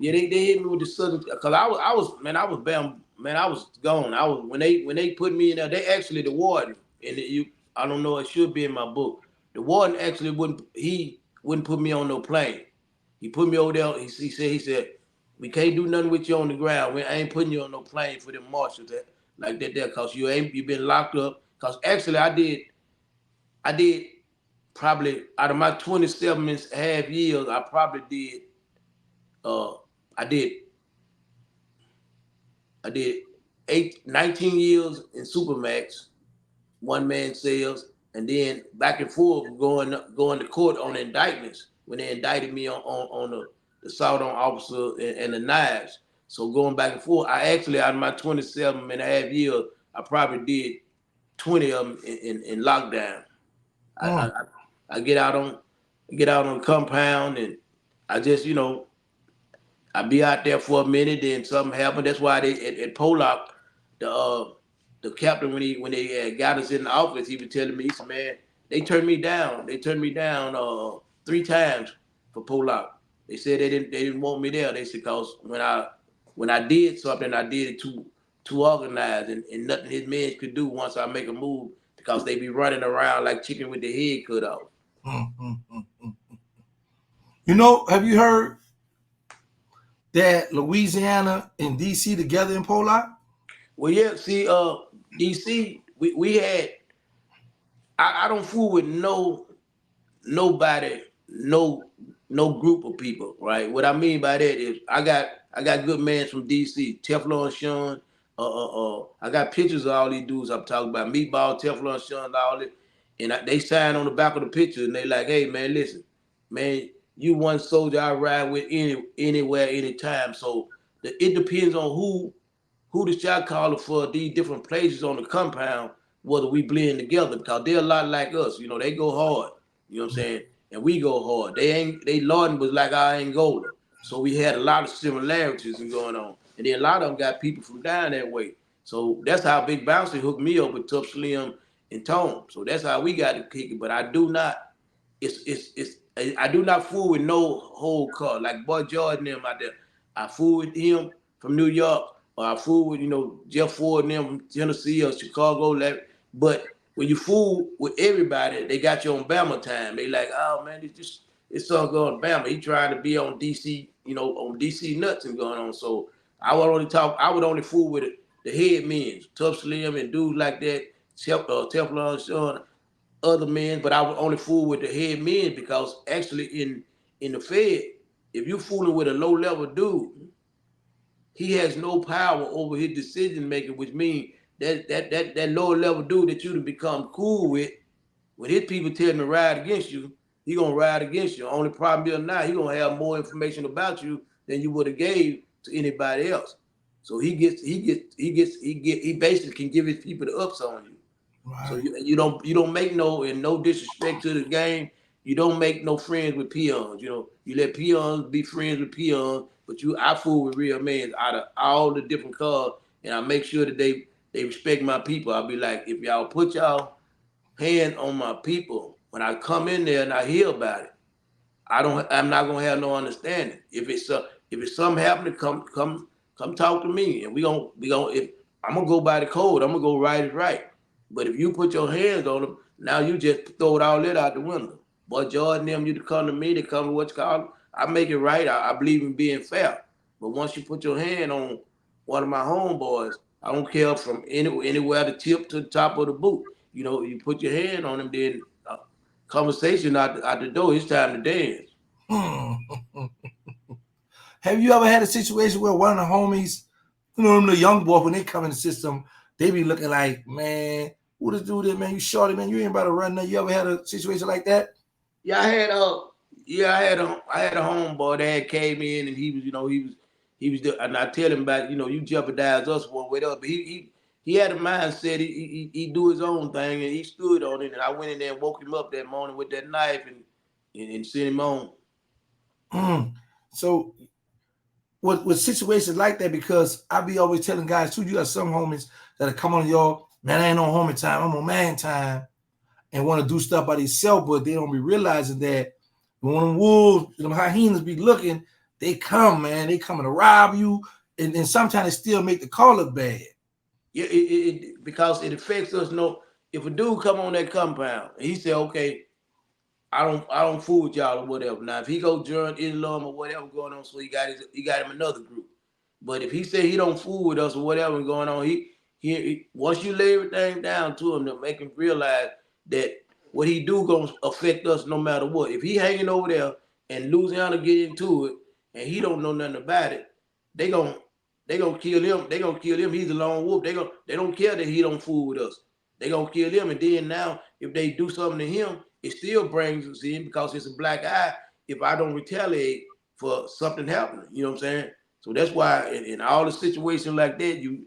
Yeah, they hit me with the Southern, because I was gone. When they put me in there, they actually, the warden, and I don't know, it should be in my book. The warden actually wouldn't put me on no plane. He put me over there. He said, we can't do nothing with you on the ground. I ain't putting you on no plane for them marshals like that there, because you been locked up. Because actually I did probably out of my 27 and a half years, I probably did I did 19 years in Supermax, one man sales, and then back and forth going to court on indictments when they indicted me on the assault on officer and the knives. So going back and forth, I actually, out of my 27 and a half years, I probably did 20 of them in lockdown. I get out on the compound, and I just, I be out there for a minute, then something happened. That's why they at Pollock, the captain, when they got us in the office, he was telling me, he said, man, they turned me down. They turned me down 3 times for Pollock. They said they didn't want me there. They said because when I did something, I did it too organized, and nothing his men could do once I make a move, because they be running around like chicken with their head cut off. Have you heard that Louisiana and DC together in Pollock? Well, yeah. See, DC, we had I don't fool with nobody, no group of people, right? What I mean by that is I got good mans from DC, Teflon Sean. I got pictures of all these dudes I'm talking about, Meatball, Teflon Sean, all it, and they sign on the back of the picture, and they like, hey man, listen, man, you one soldier I ride with anywhere, anytime. So it depends on who the shot caller for these different places on the compound, whether we blend together, because they're a lot like us. You know, they go hard. You know what I'm saying? And we go hard. They Lorden was like our Angola. So we had a lot of similarities going on. And then a lot of them got people from down that way. So that's how Big Bouncy hooked me up with Tough Slim and Tone. So that's how we got to kick it. But I do not it's I do not fool with no whole car. Like Boy Jordan them out there. I fool with him from New York, or I fool with, Jeff Ford and them from Tennessee or Chicago. But when you fool with everybody, they got you on Bama time. They like, oh man, this song going Bama. He trying to be on DC, on DC nuts and going on. So I would only fool with the head men, Tough Slim and dudes like that, Teflon Sean, other men, but I would only fool with the head men because actually in the Fed, if you fooling with a low level dude, he has no power over his decision making, which means that lower level dude that you to become cool with, when his people tell him to ride against you, he gonna ride against you. Only problem is now he gonna have more information about you than you would have gave to anybody else. So he basically can give his people the ups on you. So Right. you don't make no disrespect to the game. You don't make no friends with peons. You let peons be friends with peons, but I fool with real men out of all the different cars, and I make sure that they respect my people. I'll be like, if y'all put y'all hand on my people, when I come in there and I hear about it, I'm not gonna have no understanding. If it's something happening, come talk to me, and we gonna if I'm gonna go by the code, I'm gonna go right is right. But if you put your hands on them, now you just throw it all that out the window. Boy, Jordan, them, you to come to me, they come to what you call it. I make it right. I believe in being fair. But once you put your hand on one of my homeboys, I don't care from anywhere the tip to the top of the boot. You put your hand on them, then conversation out the door. It's time to dance. Hmm. Have you ever had a situation where one of the homies, them the young boys, when they come in the system, they be looking like, man, who this dude is, man? You shorty, man. You ain't about to run there. You ever had a situation like that? Yeah, I had a homeboy that had came in, and and I tell him about, you jeopardize us one way or the other. But he had a mindset. He do his own thing, and he stood on it. And I went in there and woke him up that morning with that knife and sent him on. Mm. So with situations like that, because I be always telling guys too, you got some homies that come on y'all, man, I ain't on homie time, I'm on man time, and want to do stuff by themselves, but they don't be realizing that when them wolves, them hyenas be looking, they come, man, they coming to rob you, and sometimes they still make the call look bad. Yeah, because it affects us. No, if a dude come on that compound and he say, okay, I don't fool with y'all or whatever. Now if he go join Islam or whatever going on, so he got him another group. But if he say he don't fool with us or whatever going on, he once you lay everything down to him to make him realize that what he do gonna affect us no matter what. If he hanging over there and Louisiana get into it and he don't know nothing about it, they gon' they gonna kill him. They gonna kill him. He's a lone wolf. They don't care that he don't fool with us. They gonna kill him. And then now if they do something to him, it still brings us in because it's a black eye if I don't retaliate for something happening. You know what I'm saying? So that's why in all the situations like that, you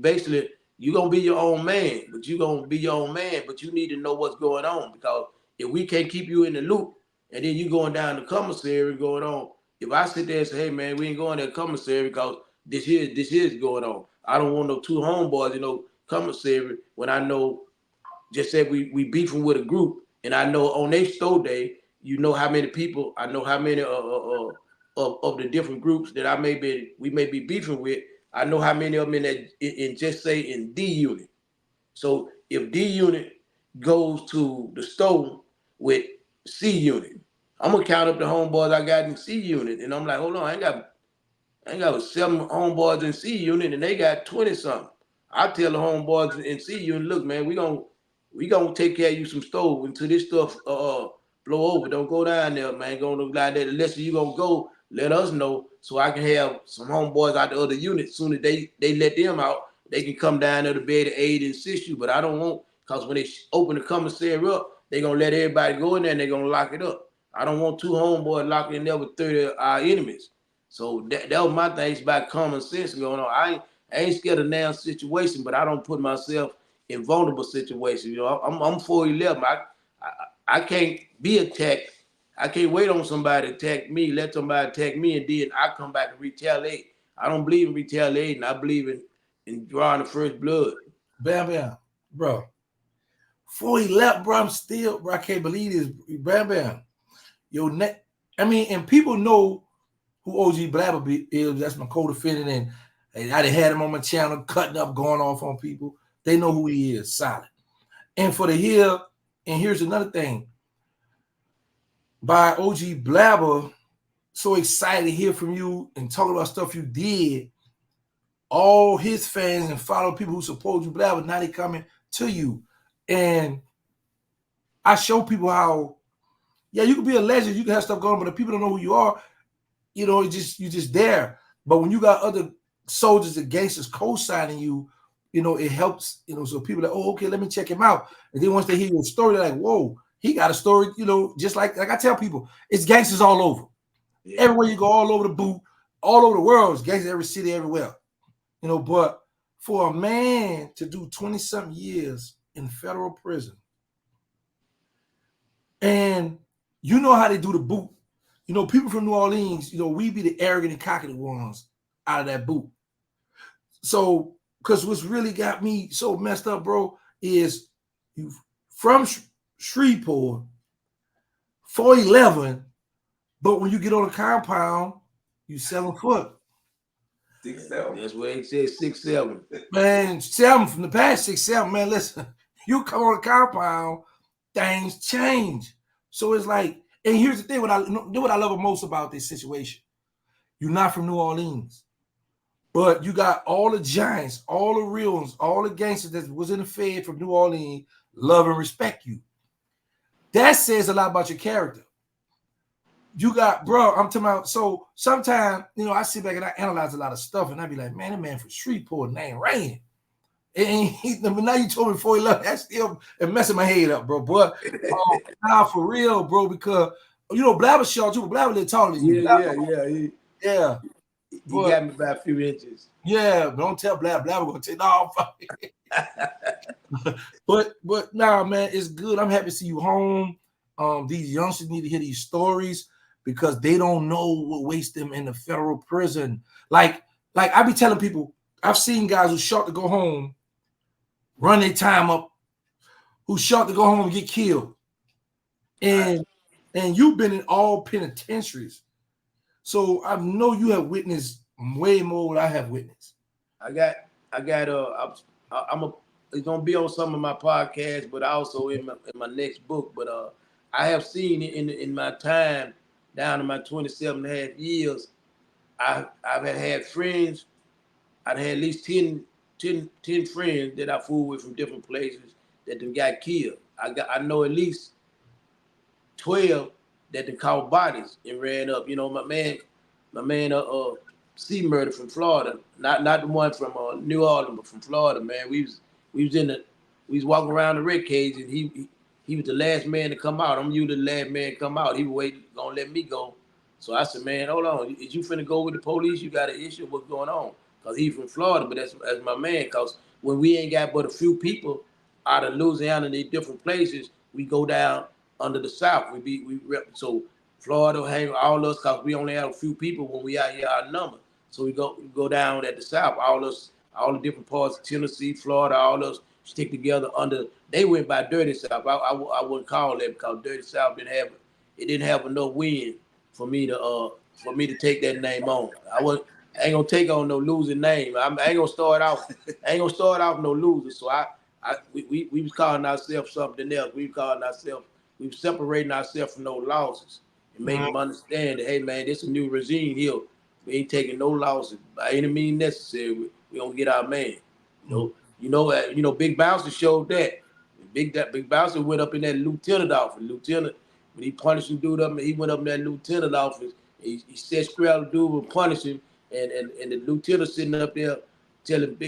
basically you gonna be your own man, but you gonna be your own man, but you need to know what's going on because if we can't keep you in the loop and then you going down the commissary going on, if I sit there and say, hey man, we ain't going to the commissary because this is going on. I don't want no two homeboys, commissary when I know just said we beefing with a group, and I know on their store day, how many people, I know how many of the different groups that we may be beefing with. I know how many of them in just say in D unit. So if D unit goes to the store with C unit, I'm gonna count up the homeboys I got in C unit, and I'm like, hold on, I ain't got 7 homeboys in C unit, and they got 20 something. I tell the homeboys in C unit, look, man, We gonna take care of you some stove until this stuff blow over. Don't go down there, man. Gonna look like that. Unless you gonna go, let us know so I can have some homeboys out the other units. Soon as they let them out, they can come down there to be able to aid and assist you. But I don't want, because when they open the commissary up, they gonna let everybody go in there and they gonna lock it up. I don't want two homeboys locked in there with 30 of our enemies. So that was my thing. It's about common sense going on. I ain't scared of now situation, but I don't put myself in vulnerable situations. You know, I'm 4'11". I can't be attacked. I can't wait on somebody to attack me, let somebody attack me, and then I come back and retaliate. I don't believe in retaliating. I believe in drawing the first blood. Bam Bam, bro. Before he left, bro, I'm still, bro. I can't believe this. Bam Bam. Your neck. I mean, and people know who OG Blabber is. That's my co-defendant, and I done had him on my channel, cutting up, going off on people. They know who he is, solid. And for the year, and here's another thing. By OG Blabber, so excited to hear from you and talk about stuff you did. All his fans and follow people who support you, Blabber, now they coming to you. And I show people how, yeah, you can be a legend, you can have stuff going, but if people don't know who you are, you know, you just there. But when you got other soldiers and gangsters co-signing you, you know, it helps, you know, so people are like, oh, okay, let me check him out. And then once they hear your story, they're like, whoa, he got a story, you know, just like I tell people, it's gangsters all over. Yeah. Everywhere you go, all over the boot, all over the world, it's gangsters, every city, everywhere. You know, but for a man to do 20-something years in federal prison, and you know how they do the boot. You know, people from New Orleans, you know, we be the arrogant and cocky ones out of that boot. So, because what's really got me so messed up, bro, is you from Shreveport, 4'11", but when you get on the compound, you 7 foot. 6'7". That's where he said 6'7". Man, 7 from the past 6'7". Man, listen, you come on the compound, things change. So it's like, and here's the thing: what I love most about this situation. You're not from New Orleans, but you got all the giants, all the real ones, all the gangsters that was in the Fed from New Orleans love and respect you. That says a lot about your character. You got, bro, I'm talking about, so sometimes, you know, I sit back and I analyze a lot of stuff and I be like, man, that man from Shreveport name ran. But now you told me before he left, that's still messing my head up, bro. But now for real, bro, because, you know, Blabber shot you, but Blabber little taller than you. Yeah. He got me by a few inches. Yeah, but don't tell Blabber gonna take no. but nah, man, it's good. I'm happy to see you home. These youngsters need to hear these stories because they don't know what waits them in the federal prison. Like I be telling people, I've seen guys who shot to go home, run their time up, who shot to go home and get killed. And you've been in all penitentiaries. So I know you have witnessed way more than I have witnessed. It's gonna be on some of my podcasts, but also in my next book. But I have seen it in my time down to my 27.5 years. I've had friends. I've had at least 10 friends that I fooled with from different places that then got killed. I know at least 12 that then caught bodies and ran up. You know, my man C Murder from Florida, not the one from New Orleans, but from Florida, man. We was walking around the red cage and he was the last man to come out. I'm usually the last man to come out. He was waiting, gonna let me go. So I said, man, hold on. Is you finna go with the police? You got an issue? What's going on? Because he's from Florida, but that's my man. Because when we ain't got but a few people out of Louisiana and these different places, we go down under the South. So Florida hang all us because we only have a few people when we out here outnumbered. So we go down at the South. All the different parts of Tennessee, Florida, all us stick together under. They went by Dirty South. I wouldn't call that because Dirty South didn't have enough wind for me to take that name on. I ain't gonna take on no losing name. I ain't gonna start off. No loser. So we was calling ourselves something else. We were separating ourselves from those losses and making them understand that, hey man, this is a new regime here. We ain't taking no losses by any means necessary. We gonna get our man. You know, Big Bouncer showed that. Big Bouncer went up in that lieutenant office. Lieutenant, when he punished him dude up, he went up in that lieutenant office. He said square the dude would punish him, and the lieutenant sitting up there telling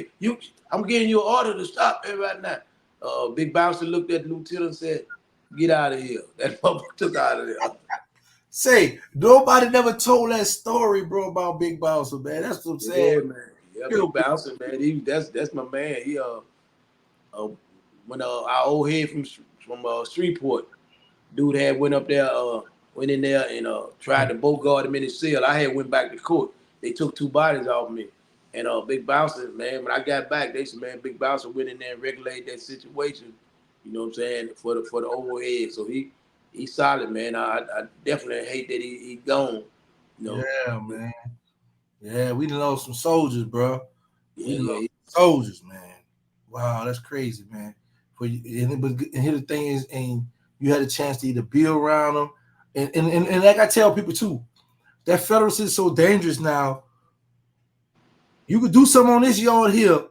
I'm giving you an order to stop it right now. Big Bouncer looked at the lieutenant and said, "Get out of here." That motherfucker took out of there. Say, nobody never told that story, bro, about Big Bouncer, man. That's what I'm saying. Yeah, man. Yeah, Big Bouncer, man. That's my man. He uh when our old head from Shreveport. Dude had went up there, went in there and tried to bogart him in his cell. I had went back to court. They took 2 bodies off me. And Big Bouncer, man, when I got back, they said, man, Big Bouncer went in there and regulated that situation. You know what I'm saying, for the overhead. So he's solid, man. I definitely hate that he gone. You know. Yeah, man. Yeah, we lost some soldiers, bro. Yeah. Soldiers, man. Wow, that's crazy, man. And here the thing is, and you had a chance to either be around them, and like I tell people too, that federal system is so dangerous now. You could do something on this yard here,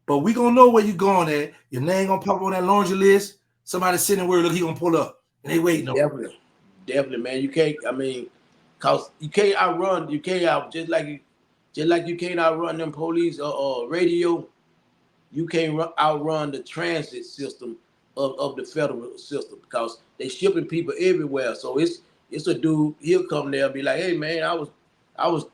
but we gonna know where you going at. Your name gonna pop on that laundry list. Somebody sitting where look, he gonna pull up, and they waiting on. Definitely, man. You can't. I mean, cause you can't outrun. You can't out just like you can't outrun them police or radio. You can't outrun the transit system of the federal system because they shipping people everywhere. So it's a dude. He'll come there and be like, "Hey, man, I was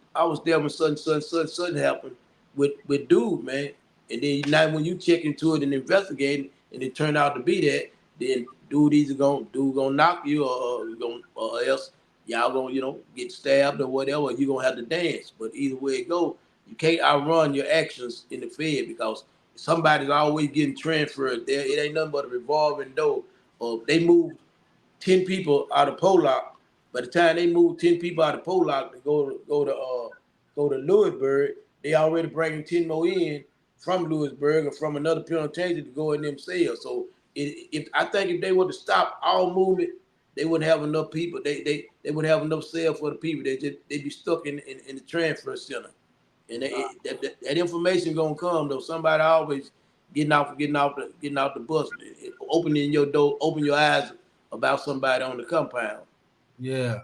there when something happened with dude, man." And then now when you check into it and investigate, and it turned out to be that, then dude gonna knock you or else y'all gonna get stabbed or whatever. You gonna have to dance. But either way it go, you can't outrun your actions in the Fed because somebody's always getting transferred there. It ain't nothing but a revolving door. Or they move 10 people out of Pollock. By the time they move 10 people out of Pollock to go to Lewisburg, they already bringing 10 more in from Lewisburg or from another penitentiary to go in themselves. So I think if they were to stop all movement, they wouldn't have enough people. They wouldn't have enough cells for the people. They'd be stuck in the transfer center. And that information gonna come though. Somebody always getting out the bus, opening your door, open your eyes about somebody on the compound. Yeah.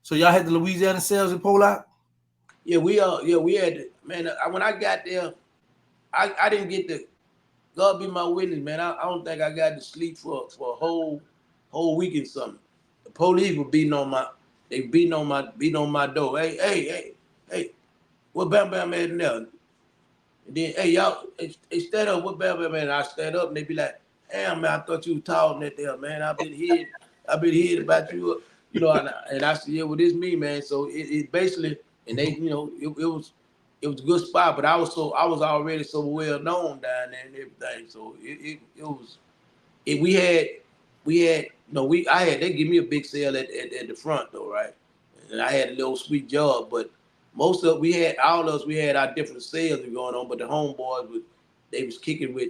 So y'all had the Louisiana cells in Pollock? Yeah, we had man. When I got there, I didn't get to. God be my witness, man. I don't think I got to sleep for a whole week and something. The police were beating on my door. Hey, what BamBam at in there? And then, hey, y'all, hey, stand up. What BamBam, man? I stand up, and they be like, damn, man, I thought you was talking that there, man. I've been hearing about you, and I said, yeah, well, this me, man. So it basically, and they, it was a good spot, but I was already so well known down there and everything. So it was, we had, they give me a big sale at the front though, right? And I had a little sweet job, but we had our different sales going on, but the homeboys they was kicking with,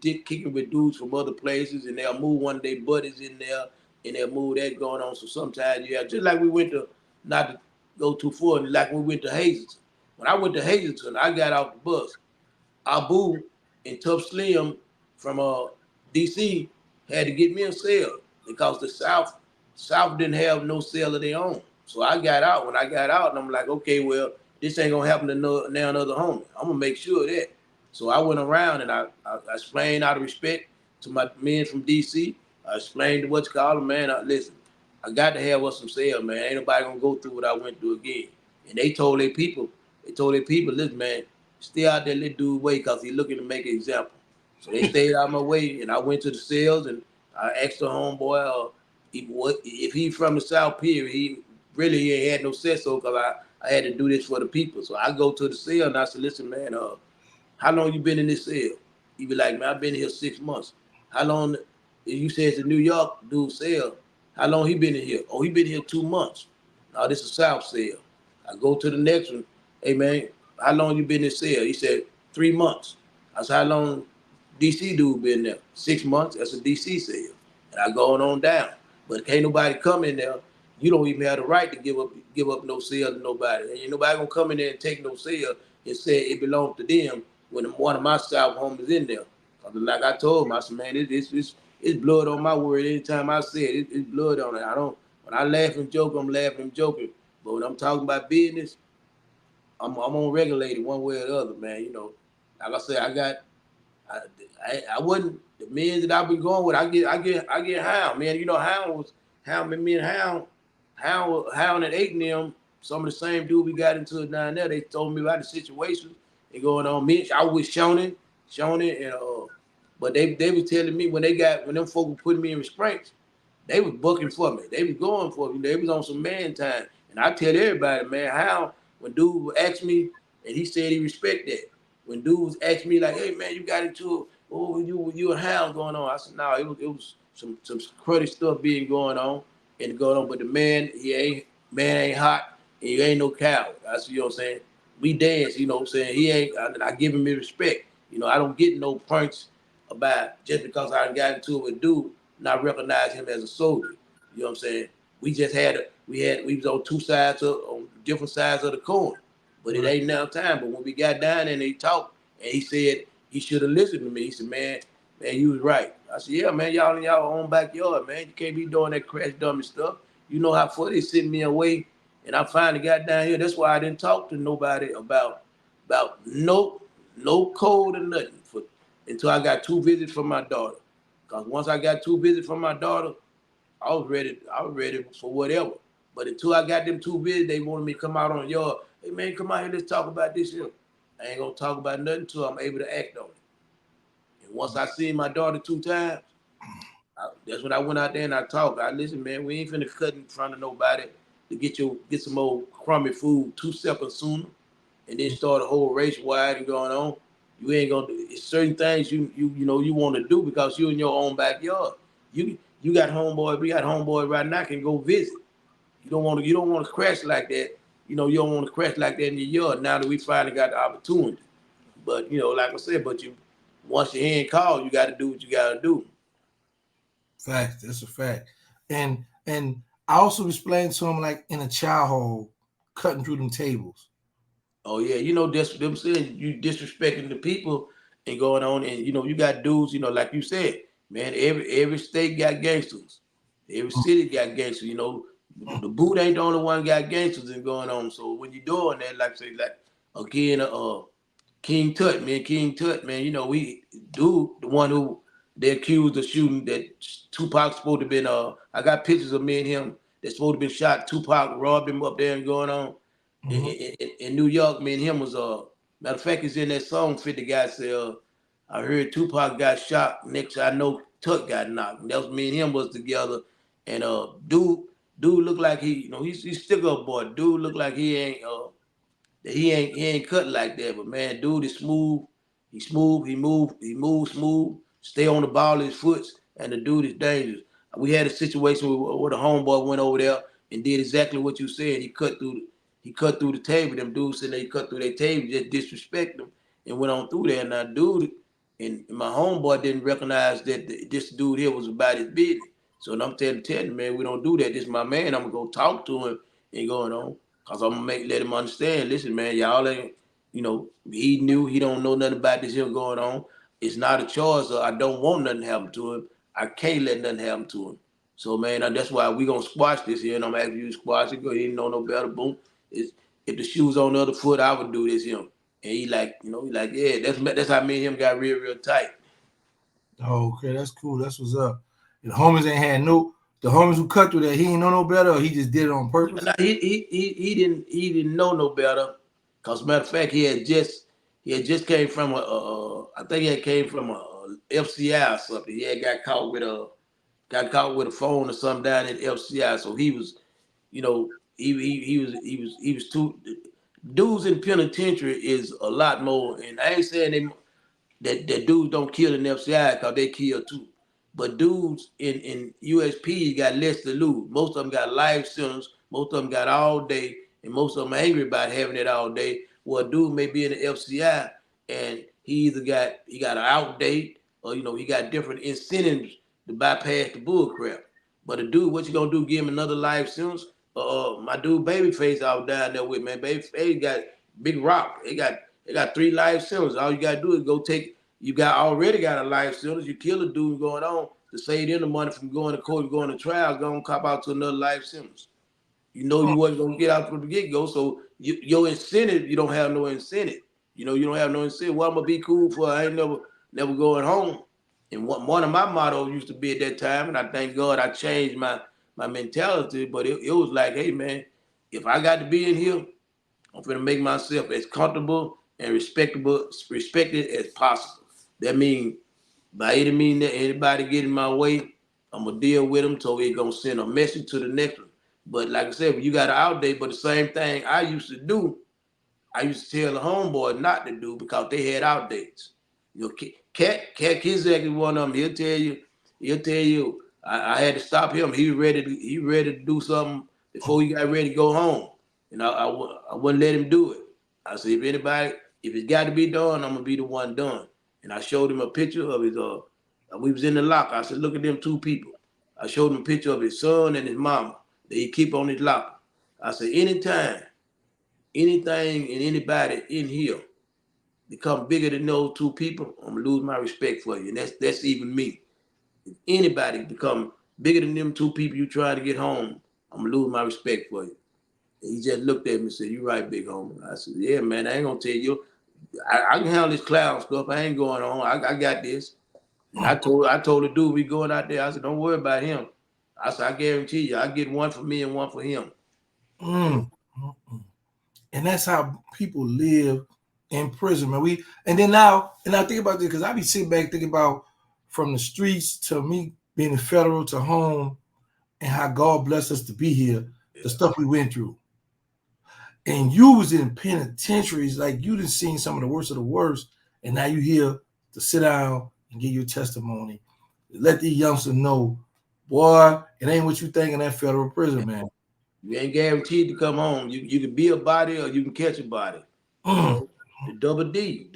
kicking with dudes from other places, and they'll move one of their buddies in there, and they'll move that going on. So sometimes you have, just like we went to, not to go too far, like we went to Hazleton. When I went to Hazleton, I got off the bus. Abu and Tough Slim from DC had to get me a cell because the South didn't have no cell of their own. So I got out. When I got out, and I'm like, okay, well, this ain't gonna happen to now another homie. I'm gonna make sure of that. So I went around and I explained out of respect to my men from DC. I explained what you call them, man. Listen, I got to have us some cell, man. Ain't nobody gonna go through what I went through again. And they told their people, listen, man, stay out there, let dude wait, because he looking to make an example. So they stayed out of my way, and I went to the cells, and I asked the homeboy if he from the South Pier. He really ain't had no say so because I had to do this for the people. So I go to the cell, and I said, listen, man, how long you been in this cell? He be like, man, I've been here 6 months. How long? You said it's a New York dude cell. How long he been in here? Oh, he been here 2 months. Now this is South cell. I go to the next one. Hey, man, how long you been in this cell? He said 3 months. I said, how long DC dude been there? 6 months. That's a DC cell. And I go on down. But can't nobody come in there. You don't even have the right to give up no cell to nobody. And ain't nobody gonna come in there and take no cell and say it belongs to them when one of my South homies in there. like I told him, I said, man, it's blood on my word. Anytime I say it, it's blood on it. I don't. When I laugh and joke, I'm laughing and joking. But when I'm talking about business, I'm gonna regulate it one way or the other, man. You know, like I said, I, I wasn't the men that I've been going with. I get Hound, man. You know, Hound, me and Hound and eight and them. Some of the same dude we got into it down there. They told me about the situation and going on. Me, I was Shonen, and but they was telling me when them folks were putting me in restraints, they was booking for me. They was going for me. They was on some man time. And I tell everybody, man, how when dude would ask me, and he said he respect that. When dudes ask me like, hey man, you got into you and Hound going on. I said, no, it was some cruddy stuff being going on and going on. But the man ain't hot and you ain't no coward. That's you know what I'm saying. We dance, you know what I'm saying. He ain't I give him his respect. You know, I don't get no points about just because I got into it with dude, not recognize him as a soldier. You know what I'm saying? We just we was on on different sides of the coin. But it ain't now time. But when we got down there and they talked and he said he should have listened to me. He said, man, you was right. I said, yeah, man, y'all in y'all own backyard, man. You can't be doing that crash dummy stuff. You know how far they sent me away. And I finally got down here. That's why I didn't talk to nobody about no code or nothing until I got 2 visits from my daughter. Cause once I got 2 visits from my daughter, I was ready for whatever. But until I got them 2 visits, they wanted me to come out on the yard. Hey man, come out here, let's talk about this here. I ain't gonna talk about nothing until I'm able to act on it. And once I seen my daughter 2 times, that's when I went out there and I talked. I listen, man, we ain't finna cut in front of nobody to get some old crummy food 2 seconds sooner and then start a whole race wide and going on. You ain't gonna do it's certain things you know you want to do because you in your own backyard. You got homeboy, we got homeboy right now can go visit. You don't want to crash like that. You know, you don't want to crash like that in your yard now that we finally got the opportunity. But you know, like I said, but you once your hand called, you gotta do what you gotta do. Fact. That's a fact. And I also explained to him like in a chow hall, cutting through them tables. Oh yeah, you know this them saying you disrespecting the people and going on and you know you got dudes, you know, like you said, man, every state got gangsters. Every city got gangsters, you know. The boot ain't the only one got gangsters and going on. So when you doing that, like say like again, King Tut, man, you know, we dude, the one who they accused of shooting that Tupac supposed to been I got pictures of me and him that's supposed to been shot. Tupac robbed him up there and going on Mm-hmm. in New York, me and him was matter of fact, it's in that song 50 guy said I heard Tupac got shot, next I know Tuck got knocked. And that was me and him was together. And dude looked like he, you know, he's stick up boy. Dude looked like he ain't cut like that, but man, dude is smooth. He smooth. He moves smooth. Stay on the ball of his foot, and the dude is dangerous. We had a situation where the homeboy went over there and did exactly what you said. He cut through the table. Them dudes said they cut through their table, just disrespect them, and went on through there. And that dude and my homeboy didn't recognize that this dude here was about his business. So I'm telling him, man, we don't do that. This is my man. I'm gonna go talk to him and going on. Cause I'm gonna let him understand. Listen, man, y'all ain't, you know, he don't know nothing about this here going on. It's not a choice. I don't want nothing to happen to him. I can't let nothing happen to him. So man, that's why we gonna squash this here, and I'm asking you to squash it. Cause he didn't know no better. Boom. It's, if the shoes on the other foot, I would do this him. And he like, you know, he like, yeah, that's how me and him got real tight. Oh, okay, that's cool. That's what's up. And the homies ain't had the homies who cut through that, he ain't know no better, or he just did it on purpose. Nah, he didn't know no better. Cause matter of fact, he had just came from I think he had came from a FCI or something. He had got caught with a phone or something down at FCI. So he was, you know, he was too. Dudes in penitentiary is a lot more, and I ain't saying that dudes don't kill in FCI because they kill too. But dudes in USP got less to lose. Most of them got life sentence. Most of them got all day, and most of them angry about having it all day. Well, a dude may be in the FCI and he got an outdate or you know he got different incentives to bypass the bull crap. But a dude, what you gonna do? Give him another life sentence? My dude Babyface out down there with man. Babyface got Big Rock. They got 3 life sentences. All you gotta do is go take You already got a life sentence. You kill a dude going on to save them the money from going to court, going to trial, going to cop out to another life sentence. You know you wasn't gonna get out from the get go, so your incentive, you don't have no incentive. You don't have no incentive. What I'm gonna be cool for? I ain't never going home. And one of my mottos used to be at that time, and I thank God I changed my mentality. But it was like, hey man, if I got to be in here, I'm gonna make myself as comfortable and respected as possible. That means by any means that anybody get in my way, I'm gonna deal with them so it gonna send a message to the next one. But like I said, when you got an out date, but the same thing I used to do, I used to tell the homeboy not to do because they had out dates. Cat Kizak is one of them. He'll tell you, I had to stop him. He ready to do something before he got ready to go home. And I wouldn't let him do it. I said, if it's got to be done, I'm gonna be the one done. And I showed him a picture of his we was in the locker. I said, look at them two people. I showed him a picture of his son and his mama that he keep on his locker. I said, anytime, anything and anybody in here become bigger than those two people, I'm gonna lose my respect for you. And that's even me. If anybody become bigger than them two people you trying to get home, I'm gonna lose my respect for you. And he just looked at me and said, you right, big homie. I said, yeah, man, I ain't gonna tell you. I can handle this clown stuff. I ain't going on. I got this. And I told the dude we going out there, I said, don't worry about him. I said, I guarantee you, I get one for me and one for him. Mm. And that's how people live in prison, man. And I think about this because I be sitting back thinking about from the streets to me being in federal to home and how God blessed us to be here, the stuff we went through. And you was in penitentiaries, like you done seen some of the worst, and now you here to sit down and give your testimony. Let these youngsters know, boy, it ain't what you think in that federal prison, man. You ain't guaranteed to come home. You can be a body or you can catch a body. You know, the double D,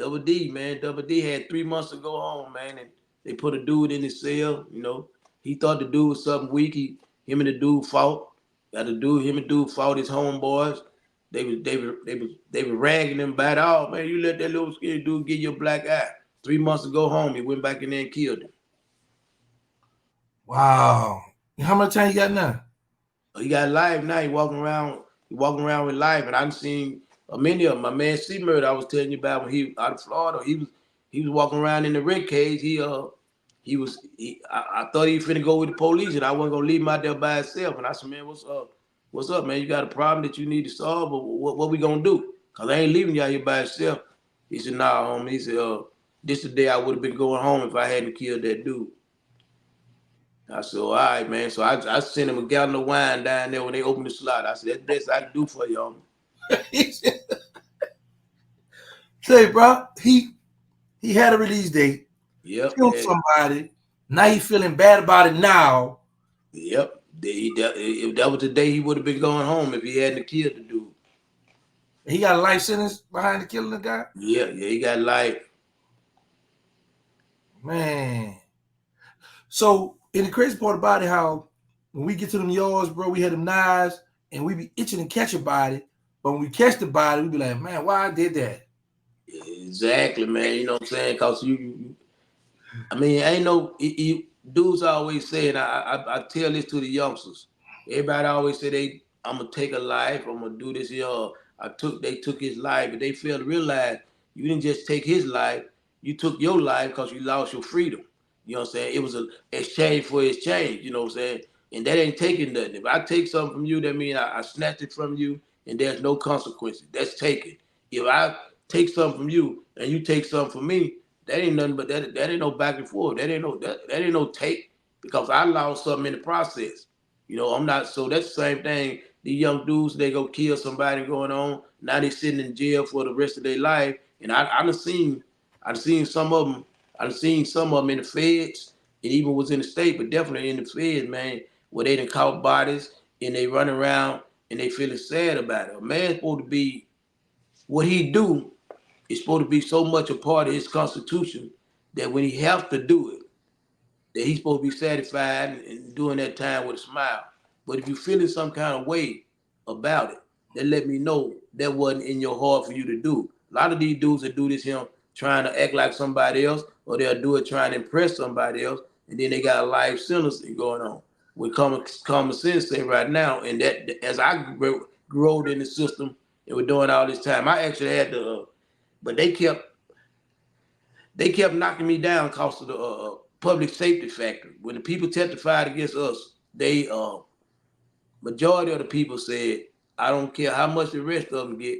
man. Double D had 3 months to go home, man, and they put a dude in his cell. He thought the dude was something weak. Him and the dude fought. Him and dude fought his homeboys. They were ragging him bad out, man. You let that little skinny dude get your black eye. 3 months to go home, he went back in there and killed him. Wow. How much time you got now? He got life now. He walking around with life, and I've seen many of them. My man C Murder, I was telling you about when he out of Florida. He was walking around in the red cage. I thought he was finna go with the police, and I wasn't gonna leave him out there by himself. And I said, man, what's up? What's up, man? You got a problem that you need to solve, or what we gonna do? Cause I ain't leaving you out here by yourself. He said, nah, homie. He said, this the day I would have been going home if I hadn't killed that dude. I said, all right, man. So I sent him a gallon of wine down there when they opened the slot. I said, that's the best I can do for y'all. Say, bro, he had a release date. Yep. Killed somebody. Now he feeling bad about it now. Yep. That was the day he would have been going home if he hadn't killed the dude. He got a life sentence behind the killing the guy? Yeah, he got life. Man. So, and the crazy part about it, how when we get to them yards, bro, we had them knives and we be itching to catch a body. But when we catch the body, we be like, man, why I did that? Exactly, man. You know what I'm saying? Because ain't no, dudes always say, and I tell this to the youngsters. Everybody always say I'm going to take a life, I'm going to do this, they took his life, but they fail to realize you didn't just take his life, you took your life because you lost your freedom. You know what I'm saying? It was an exchange for exchange, you know what I'm saying? And that ain't taking nothing. If I take something from you, that means I snatched it from you and there's no consequences. That's taken. If I take something from you and you take something from me, that ain't nothing but that ain't no back and forth. That ain't no take because I lost something in the process. I'm not, so that's the same thing. These young dudes, they go kill somebody going on. Now they sitting in jail for the rest of their life. And I've seen some of them. I've seen some of them in the feds. It even was in the state, but definitely in the feds, man, where they done caught bodies and they run around and they feeling sad about it. A man's supposed to be, what he do is supposed to be so much a part of his constitution that when he has to do it, that he's supposed to be satisfied and doing that time with a smile. But if you're feeling some kind of way about it, then let me know that wasn't in your heart for you to do. A lot of these dudes that do this here trying to act like somebody else, or they'll do it trying to impress somebody else, and then they got a life sentence going on. With common sense say right now, and that as I grew in the system and we're doing all this time, I actually had to, but they kept knocking me down because of the public safety factor. When the people testified against us, they majority of the people said, I don't care how much the rest of them get,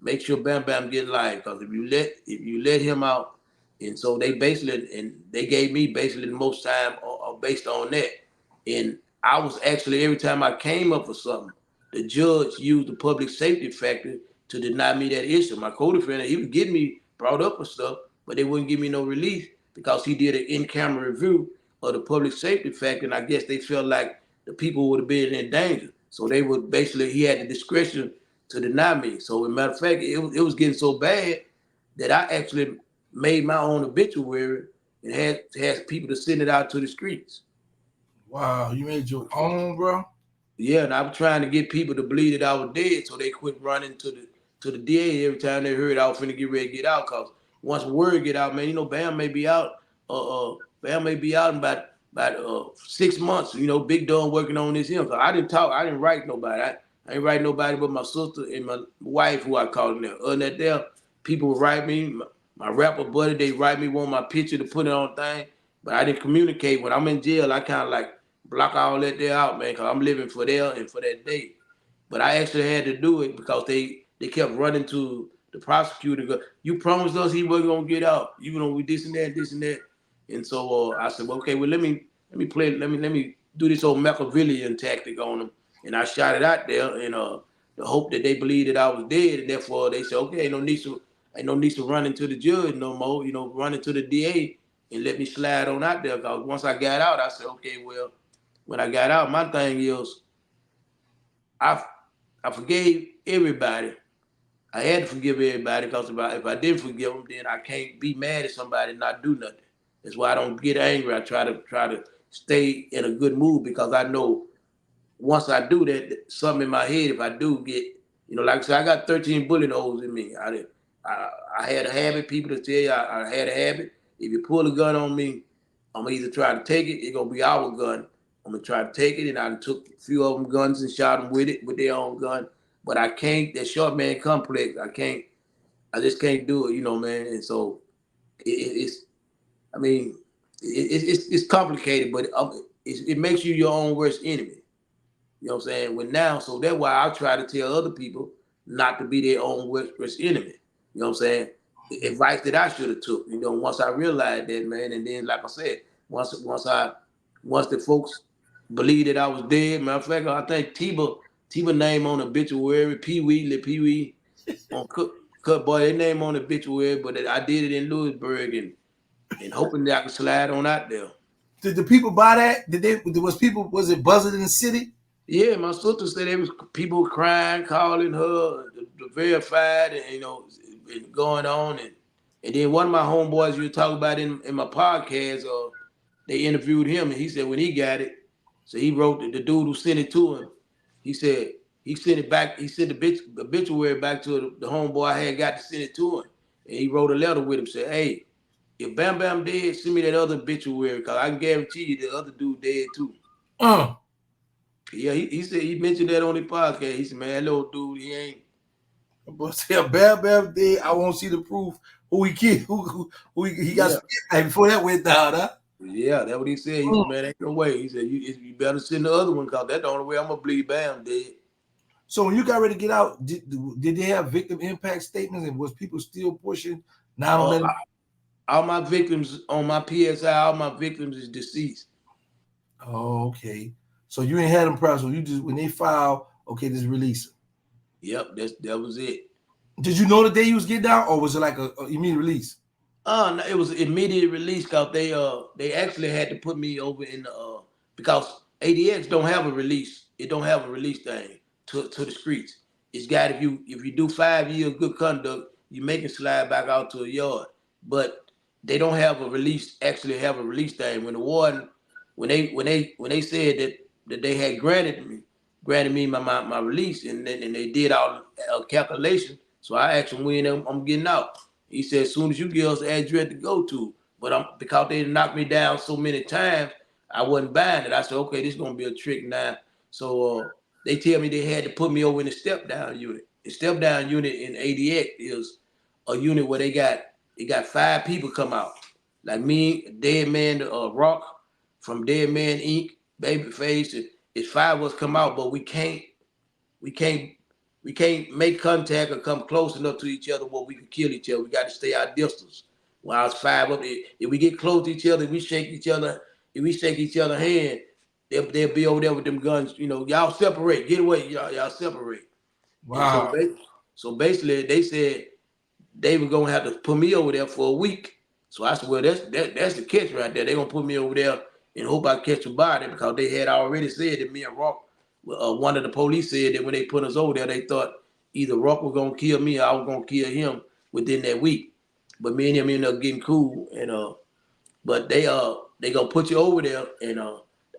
make sure Bam Bam get live. Because if you let him out, and so they gave me basically the most time based on that. And I was actually every time I came up for something, the judge used the public safety factor to deny me that issue. My co-defendant, he was getting me brought up for stuff, but they wouldn't give me no release because he did an in-camera review of the public safety factor, and I guess they felt like the people would have been in danger. So they would basically, he had the discretion to deny me. So, as a matter of fact, it was getting so bad that I actually made my own obituary and had people to send it out to the streets. Wow, you made your own, bro. Yeah, and I was trying to get people to believe that I was dead, so they quit running to the DA every time they heard I was finna get ready to get out. Cause once word get out, man, Bam may be out. Bam may be out in about 6 months. Big Don working on this him. Cause I didn't talk. I didn't write nobody. I ain't write nobody but my sister and my wife, who I called now. Other than that, there people would write me. My rapper buddy, they write me, want my picture to put it on thing. But I didn't communicate. When I'm in jail, I kind of like block all that there out, man, because I'm living for there and for that day. But I actually had to do it because they kept running to the prosecutor. Go, you promised us he wasn't gonna get out. We this and that, this and that. And so I said, well, okay, well let me do this old Machiavellian tactic on them. And I shot it out there in the hope that they believed that I was dead, and therefore they said, okay, ain't no need to run into the judge no more. Run into the DA and let me slide on out there. Because once I got out, I said, okay, well, when I got out, my thing is I I forgave everybody. I had to forgive everybody because if I didn't forgive them, then I can't be mad at somebody and not do nothing. That's why I don't get angry. I try to stay in a good mood because I know once I do that, something in my head, if I do get, like I said, I got 13 bullet holes in me. I had a habit, people to tell you, I had a habit. If you pull a gun on me, I'm gonna either try to take it, it's gonna be our gun. I'm gonna try to take it, and I took a few of them guns and shot them with their own gun. But I can't, that short man complex, I just can't do it, man. And so it's, I mean, it's complicated, but it makes you your own worst enemy. You know what I'm saying? So that's why I try to tell other people not to be their own worst enemy. You know what I'm saying? Advice that I should have took. Once I realized that, man, and then like I said, once the folks believed that I was dead, matter of fact, I think Tiba name on the obituary, Pee Wee on cut boy, their name on the obituary, but I did it in Lewisburg and hoping that I could slide on out there. Did the people buy that? Was it buzzing in the city? Yeah, my sister said there was people crying, calling her the verified, and going on, and then one of my homeboys you talk about in my podcast, they interviewed him, and he said when he got it, so he wrote the dude who sent it to him. He said he sent it back. He sent the obituary back to the homeboy I had got to send it to him, and he wrote a letter with him, said, "Hey, if Bam Bam dead, send me that other obituary, cause I can guarantee you the other dude dead too." Yeah, he said he mentioned that on the podcast. He said, "Man, that little dude, he ain't." But tell Bam Bam dead, I won't see the proof who he killed, who he got spit like before that went down, huh? Yeah, that's what he said. He said, "Man, ain't no way." He said, "You better send the other one, cause that's the only way I'm gonna believe Bam dead." So when you got ready to get out, did they have victim impact statements, and was people still pushing? Not on that. All my victims on my PSI, all my victims is deceased. Oh, okay. So you ain't had them press. So you just when they file, okay, just release them. Yep, that was it. Did you know the day you was getting out, or was it like a immediate release? No, it was immediate release because they actually had to put me over in the because ADX don't have a release. It don't have a release thing to the streets. It's got if you do 5 years good conduct, you make it slide back out to a yard. But they don't have a release. Actually, have a release thing. When the warden, when they said that they had granted me my release, and they did all calculation. So I asked them when I'm getting out. He said, as soon as you give us the address to go to, but because they knocked me down so many times, I wasn't buying it. I said, okay, this is gonna be a trick now. So they tell me they had to put me over in the step down unit. The step down unit in ADX is a unit where they got 5 people come out. Like me, Dead Man Rock from Dead Man Inc., Babyface, it's 5 of us come out, but we can't we can't make contact or come close enough to each other where we can kill each other. We got to stay our distance. When I was 5 up, if we get close to each other, we shake each other. If we shake each other's hand, they'll be over there with them guns. You know, y'all separate, get away, y'all separate. And Wow. so basically, they said they were gonna have to put me over there for a week. So I said, well, that's the catch right there. They're gonna put me over there and hope I catch a body because they had already said that me and Rock, one of the police said that when they put us over there, they thought either Rock was gonna kill me or I was gonna kill him within that week. But me and him ended up getting cool, and but they gonna put you over there, and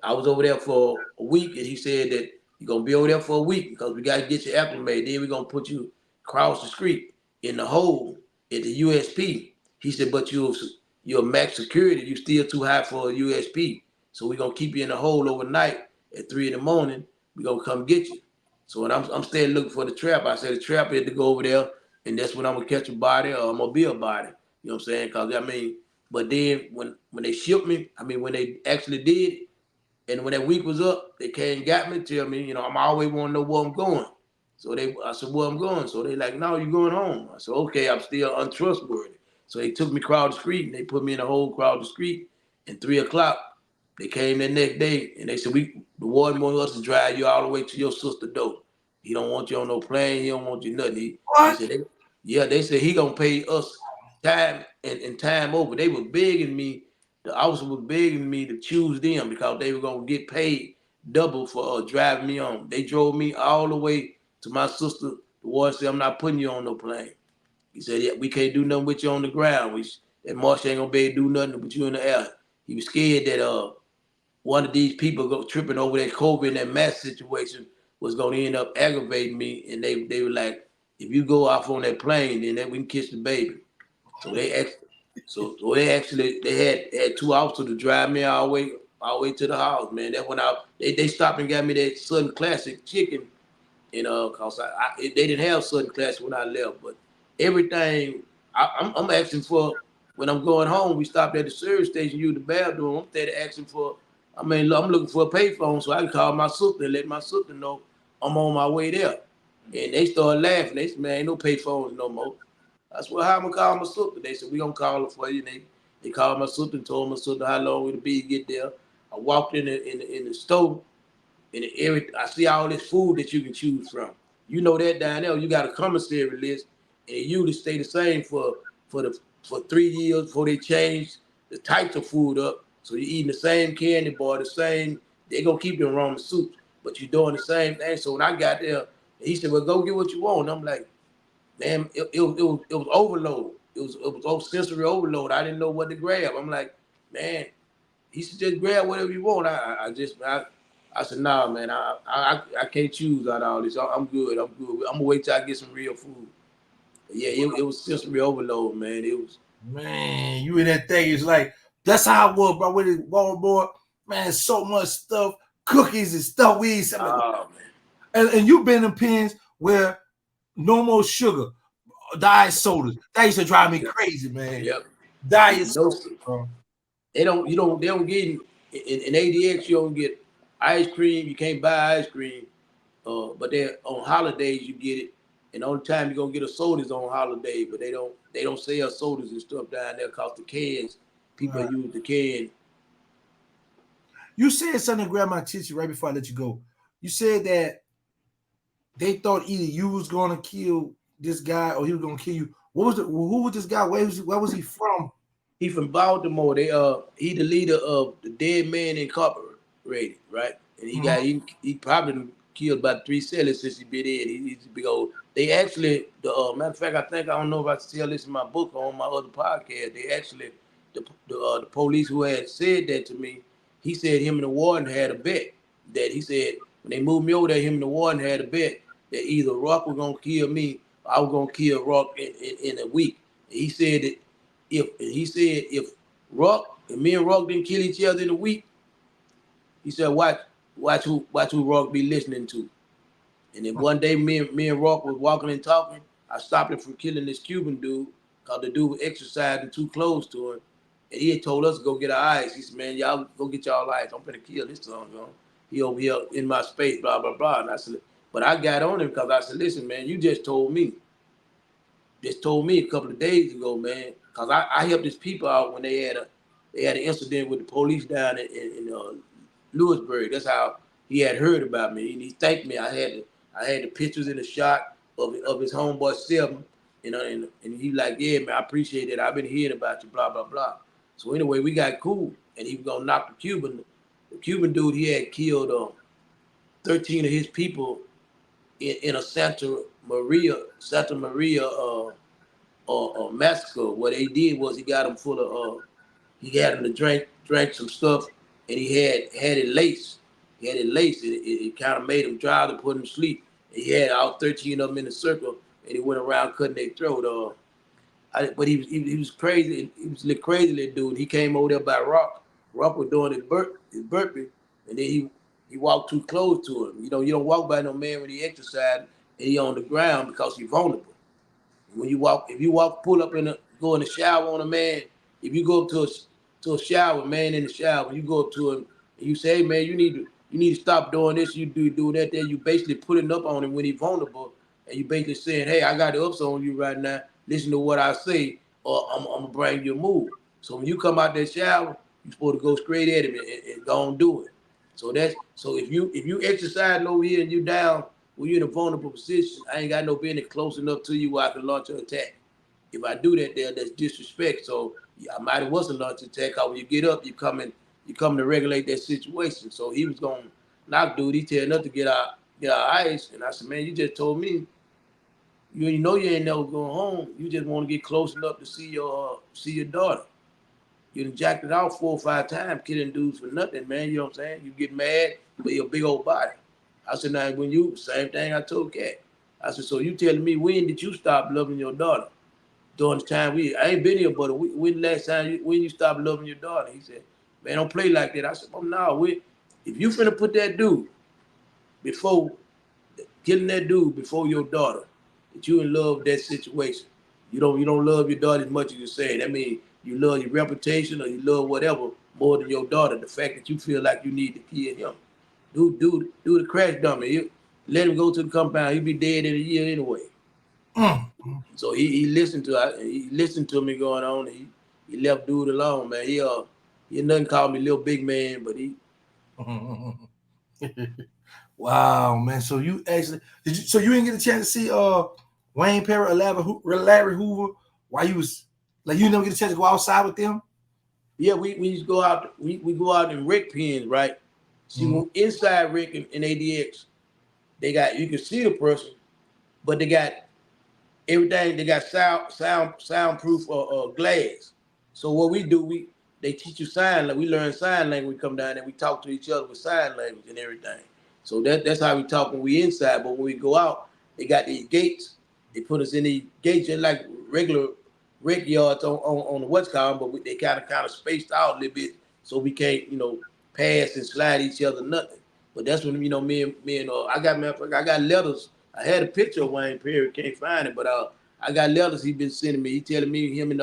I was over there for a week, and he said that you're gonna be over there for a week because we gotta get you acclimated. Then we're gonna put you across the street in the hole at the USP. He said, but you're max security, you still too high for a USP. So we're gonna keep you in the hole overnight at 3 in the morning. We're gonna come get you. So when I'm staying looking for the trap, I said the trap had to go over there, and that's when I'm gonna catch a body or I'm gonna be a body. You know what I'm saying? Cause I mean, but then when they shipped me, I mean when they actually did it, and when that week was up, they came and got me, tell me, you know, I'm always want to know where I'm going. So I said, where I'm going. So they like, no, you're going home. I said, okay, I'm still untrustworthy. So they took me across the street and they put me in a hole across the street. And 3 o'clock, they came the next day and they said, the warden wants us to drive you all the way to your sister's door. He don't want you on no plane. He don't want you nothing. He What? said, they said he gonna pay us time and time over. They were begging me, the officer was begging me to choose them because they were gonna get paid double for driving me on. They drove me all the way to my sister. The warden said, I'm not putting you on no plane. He said, yeah, we can't do nothing with you on the ground. That marshal ain't gonna be able to do nothing with you in the air. He was scared that one of these people go tripping over that COVID and that mass situation was gonna end up aggravating me. And they were like, if you go off on that plane, then we can kiss the baby. So they actually had 2 officers to drive me all the way to the house, man. That when they stopped and got me that Southern Classic chicken, and cause they didn't have Southern Classic when I left, but everything I'm asking for when I'm going home. We stopped at the service station, use the bathroom. I'm there asking for. I mean, I'm looking for a payphone so I can call my sister and let my sister know I'm on my way there. And they started laughing. They said, "Man, ain't no payphones no more." I said, "Well, how am I call my sister?" They said, "We gonna call her for you." And they called my sister and told my sister how long it'll be to get there. I walked in the store, and I see all this food that you can choose from. You know that down there, you got a commissary list, and it usually stay the same for the for 3 years before they change the types of food up. So you're eating the same candy bar, the same. They gonna keep them ramen soup, but you're doing the same thing. So when I got there, he said, "Well, go get what you want." And I'm like, "Man, it was overload. It was sensory overload. I didn't know what to grab." I'm like, "Man." He said, just grab whatever you want. I said, nah, man, I can't choose out of all this. I'm good. I'm good. I'm gonna wait till I get some real food. But yeah, it was sensory overload, man. It was. Man, you in that thing is like that's how I was, bro. With this Walmart boy, man, so much stuff, cookies and stuff. We eat. Oh man. And you've been in pens where no more sugar, diet sodas. That used to drive me Yep. crazy, man. Yep. Diet No, sodas, bro. they don't get in ADX. You don't get ice cream. You can't buy ice cream. But they on holidays you get it, and the only time you're gonna get a soda is on holiday. But they don't sell sodas and stuff down there because the cans people Right. use the can. You said something to grab my attention right before I let you go. You said that they thought either you was gonna kill this guy or he was gonna kill you. Who was this guy? Where was he from? He from Baltimore. He the leader of the Dead Man Incorporated, right? And he probably killed about 3 sellers since he been in. He's a big old. They actually matter of fact, I don't know if I tell this in my book or on my other podcast. They actually the police who had said that to me. He said him and the warden had a bet that he said when they moved me over there, him and the warden had a bet that either Rock was gonna kill me or I was gonna kill Rock in a week. He said that if Rock and me and Rock didn't kill each other in a week, he said watch who Rock be listening to. And then one day me and Rock was walking and talking. I stopped him from killing this Cuban dude because the dude was exercising too close to him. And he had told us to go get our eyes. He said, man, y'all go get y'all eyes. I'm finna kill this son, you know. He over here in my space, blah, blah, blah. And I said, but I got on him because I said, listen, man, you just told me a couple of days ago, man, because I helped these people out when they had an incident with the police down in Lewisburg. That's how he had heard about me, and he thanked me. I had the pictures in the shot of his homeboy Seven, and he like, yeah, man, I appreciate it. I've been hearing about you, blah blah blah. So anyway, we got cool, and he was gonna knock the Cuban dude. He had killed 13 of his people in a Santa Maria massacre. What they did was he got him full of he had him to drank some stuff, and he had it laced. He had it laced. It kind of made him dry to put him to sleep. And he had all 13 of them in a circle, and he went around cutting their throat. But he was crazy. He was a crazy little dude. He came over there by Rock. Rock was doing his burpee, and then he walked too close to him. You know, you don't walk by no man when he exercise and he on the ground because he's vulnerable. When if you pull up go in the shower on a man, if you go up to a shower, man in the shower, you go up to him and you say, hey man, you need to stop doing this, you do that, then you basically putting up on him when he's vulnerable, and you basically saying, hey, I got the ups on you right now, listen to what I say, or I'm gonna bring you a move. So when you come out that shower, you're supposed to go straight at him and go and do it. So if you exercise over here and you down when you're in a vulnerable position, I ain't got no business close enough to you where I can launch an attack. If I do that there, that's disrespect. So yeah, I might have was a launch attack. Cause when you get up, you come to regulate that situation. So he was gonna knock dude. He tell us to get our ice, and I said, man, you just told me you know you ain't never going home. You just want to get close enough to see your daughter. You done jacked it out 4 or 5 times, killing dudes for nothing, man. You know what I'm saying? You get mad for your big old body. I said, now same thing I told Cat. I said, so you telling me when did you stop loving your daughter? During the time I ain't been here, but when last time when you stopped loving your daughter? He said, man, don't play like that. I said, well, no, if you finna put that dude before killing that dude before your daughter, that you in love with that situation. You don't love your daughter as much as you're saying. That means you love your reputation or you love whatever more than your daughter. The fact that you feel like you need to kill him. Do the crash dummy. Let him go to the compound. He'll be dead in a year anyway. So he listened to me going on. And he left dude alone, man. He nothing called me little big man, but he. Wow, man. So you actually so you didn't get a chance to see WaynePerry or Larry Hoover while you was like you never get a chance to go outside with them? Yeah, we used to go out. We go out in rec pens, right? See, when inside rec and ADX, you can see the person, but they got everything. They got soundproof glass. So what we do, they teach you sign language. We learn sign language. We come down and we talk to each other with sign language and everything. So that's how we talk when we inside. But when we go out, they got these gates. They put us in these gates just like regular rec yards on the what's called, but they kind of spaced out a little bit so we can't pass and slide each other nothing. But that's when me and I got letters. I had a picture of WaynePerry, can't find it, but I got letters he been sending me. He telling me him and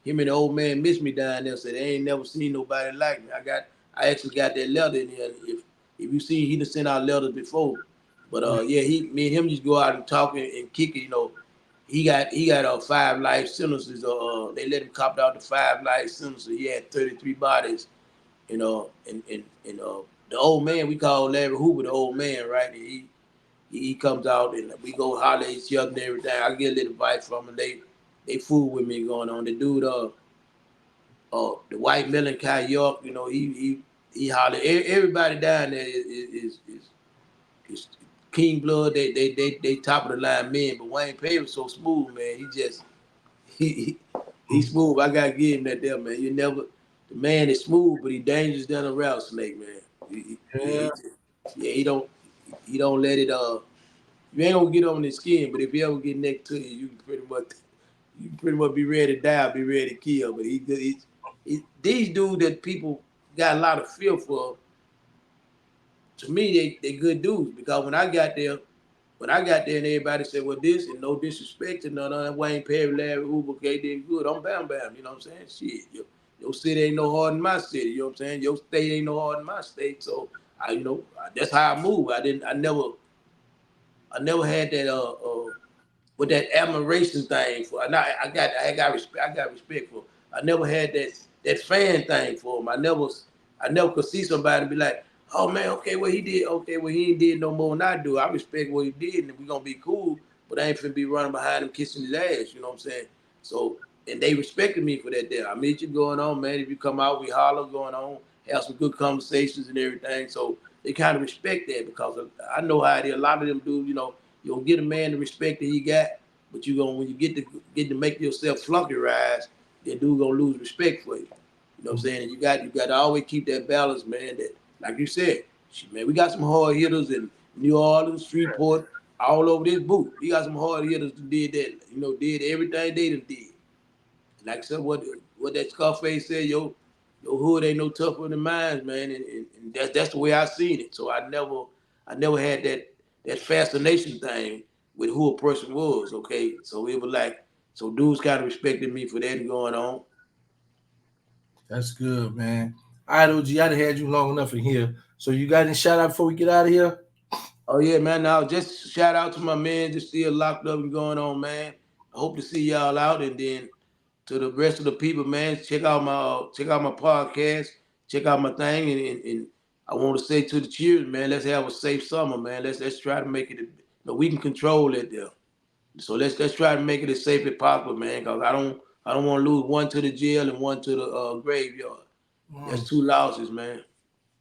the old man miss me down there. Said they ain't never seen nobody like me. I actually got that letter in here. If you see, he done sent out letters before. But yeah, me and him just go out and talk and kick it. He got 5 life sentences. They let him cop out the 5 life sentences. He had 33 bodies. And the old man we call LarryHoover the old man, right? He comes out and we go holler at each other and everything. I get a little advice from him. They fool with me going on. The dude, the white Melancholy York, he holler. Everybody down there is King Blood. They top of the line men. But WaynePerry was so smooth, man. He he's smooth. I gotta give him that there, man. The man is smooth, but he dangerous than a rattlesnake, man. Yeah. Yeah, he don't let it. You ain't gonna get on his skin, but if he ever get next to you, you can pretty much you pretty much be ready to die, be ready to kill. But these dudes that people got a lot of fear for, to me, they good dudes. Because when I got there and everybody said, well, this and no disrespect to none of that WaynePerry, LarryHoover, they did good. I'm BamBam, you know what I'm saying? Shit, your city ain't no harder than my city, you know what I'm saying? Your state ain't no harder than my state. So that's how I move. I never had that with that admiration thing for. I got respect for. I never had that fan thing for him. I never could see somebody be like, oh man, okay, well he did, okay, well he ain't did no more than I do. I respect what he did, and we gonna be cool. But I ain't finna be running behind him kissing his ass. You know what I'm saying? So, and they respected me for that. There, I meet you going on, man. If you come out, we holler going on, have some good conversations and everything. So they kind of respect that because I know how it is. A lot of them do, you don't get a man the respect that he got, but when you get to make yourself flunky rise, that dude gonna lose respect for you. You know what I'm saying? And you got to always keep that balance, man. That, like you said, man, we got some hard hitters in New Orleans, Shreveport, all over this boot. We got some hard hitters that did that, did everything they done did. Like I said, what that Scarface said, your hood ain't no tougher than mine, man, and that's the way I seen it. So I never had that fascination thing with who a person was. Okay, so it was like, so dudes kind of respected me for that going on. That's good, man. All right, OG, I done had you long enough in here. So you got any shout out before we get out of here? Oh yeah, man. Now just shout out to my man, just still locked up and going on, man. I hope to see y'all out, and then to the rest of the people, man, check out my podcast, check out my thing, and I want to say to the cheers, man, let's have a safe summer, man. Let's try to make it. We can control it there, so let's try to make it as safe as possible, man. Cause I don't want to lose one to the jail and one to the graveyard. That's two losses, man.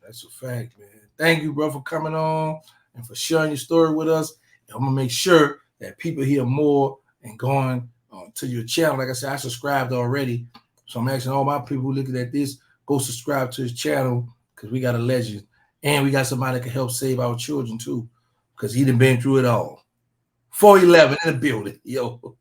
That's a fact, man. Thank you, bro, for coming on and for sharing your story with us. And I'm gonna make sure that people hear more and going to your channel. Like I said, I subscribed already, so I'm asking all my people who looking at this, go subscribe to his channel because we got a legend and we got somebody that can help save our children too, because he done been through it all. 411 in the building, yo.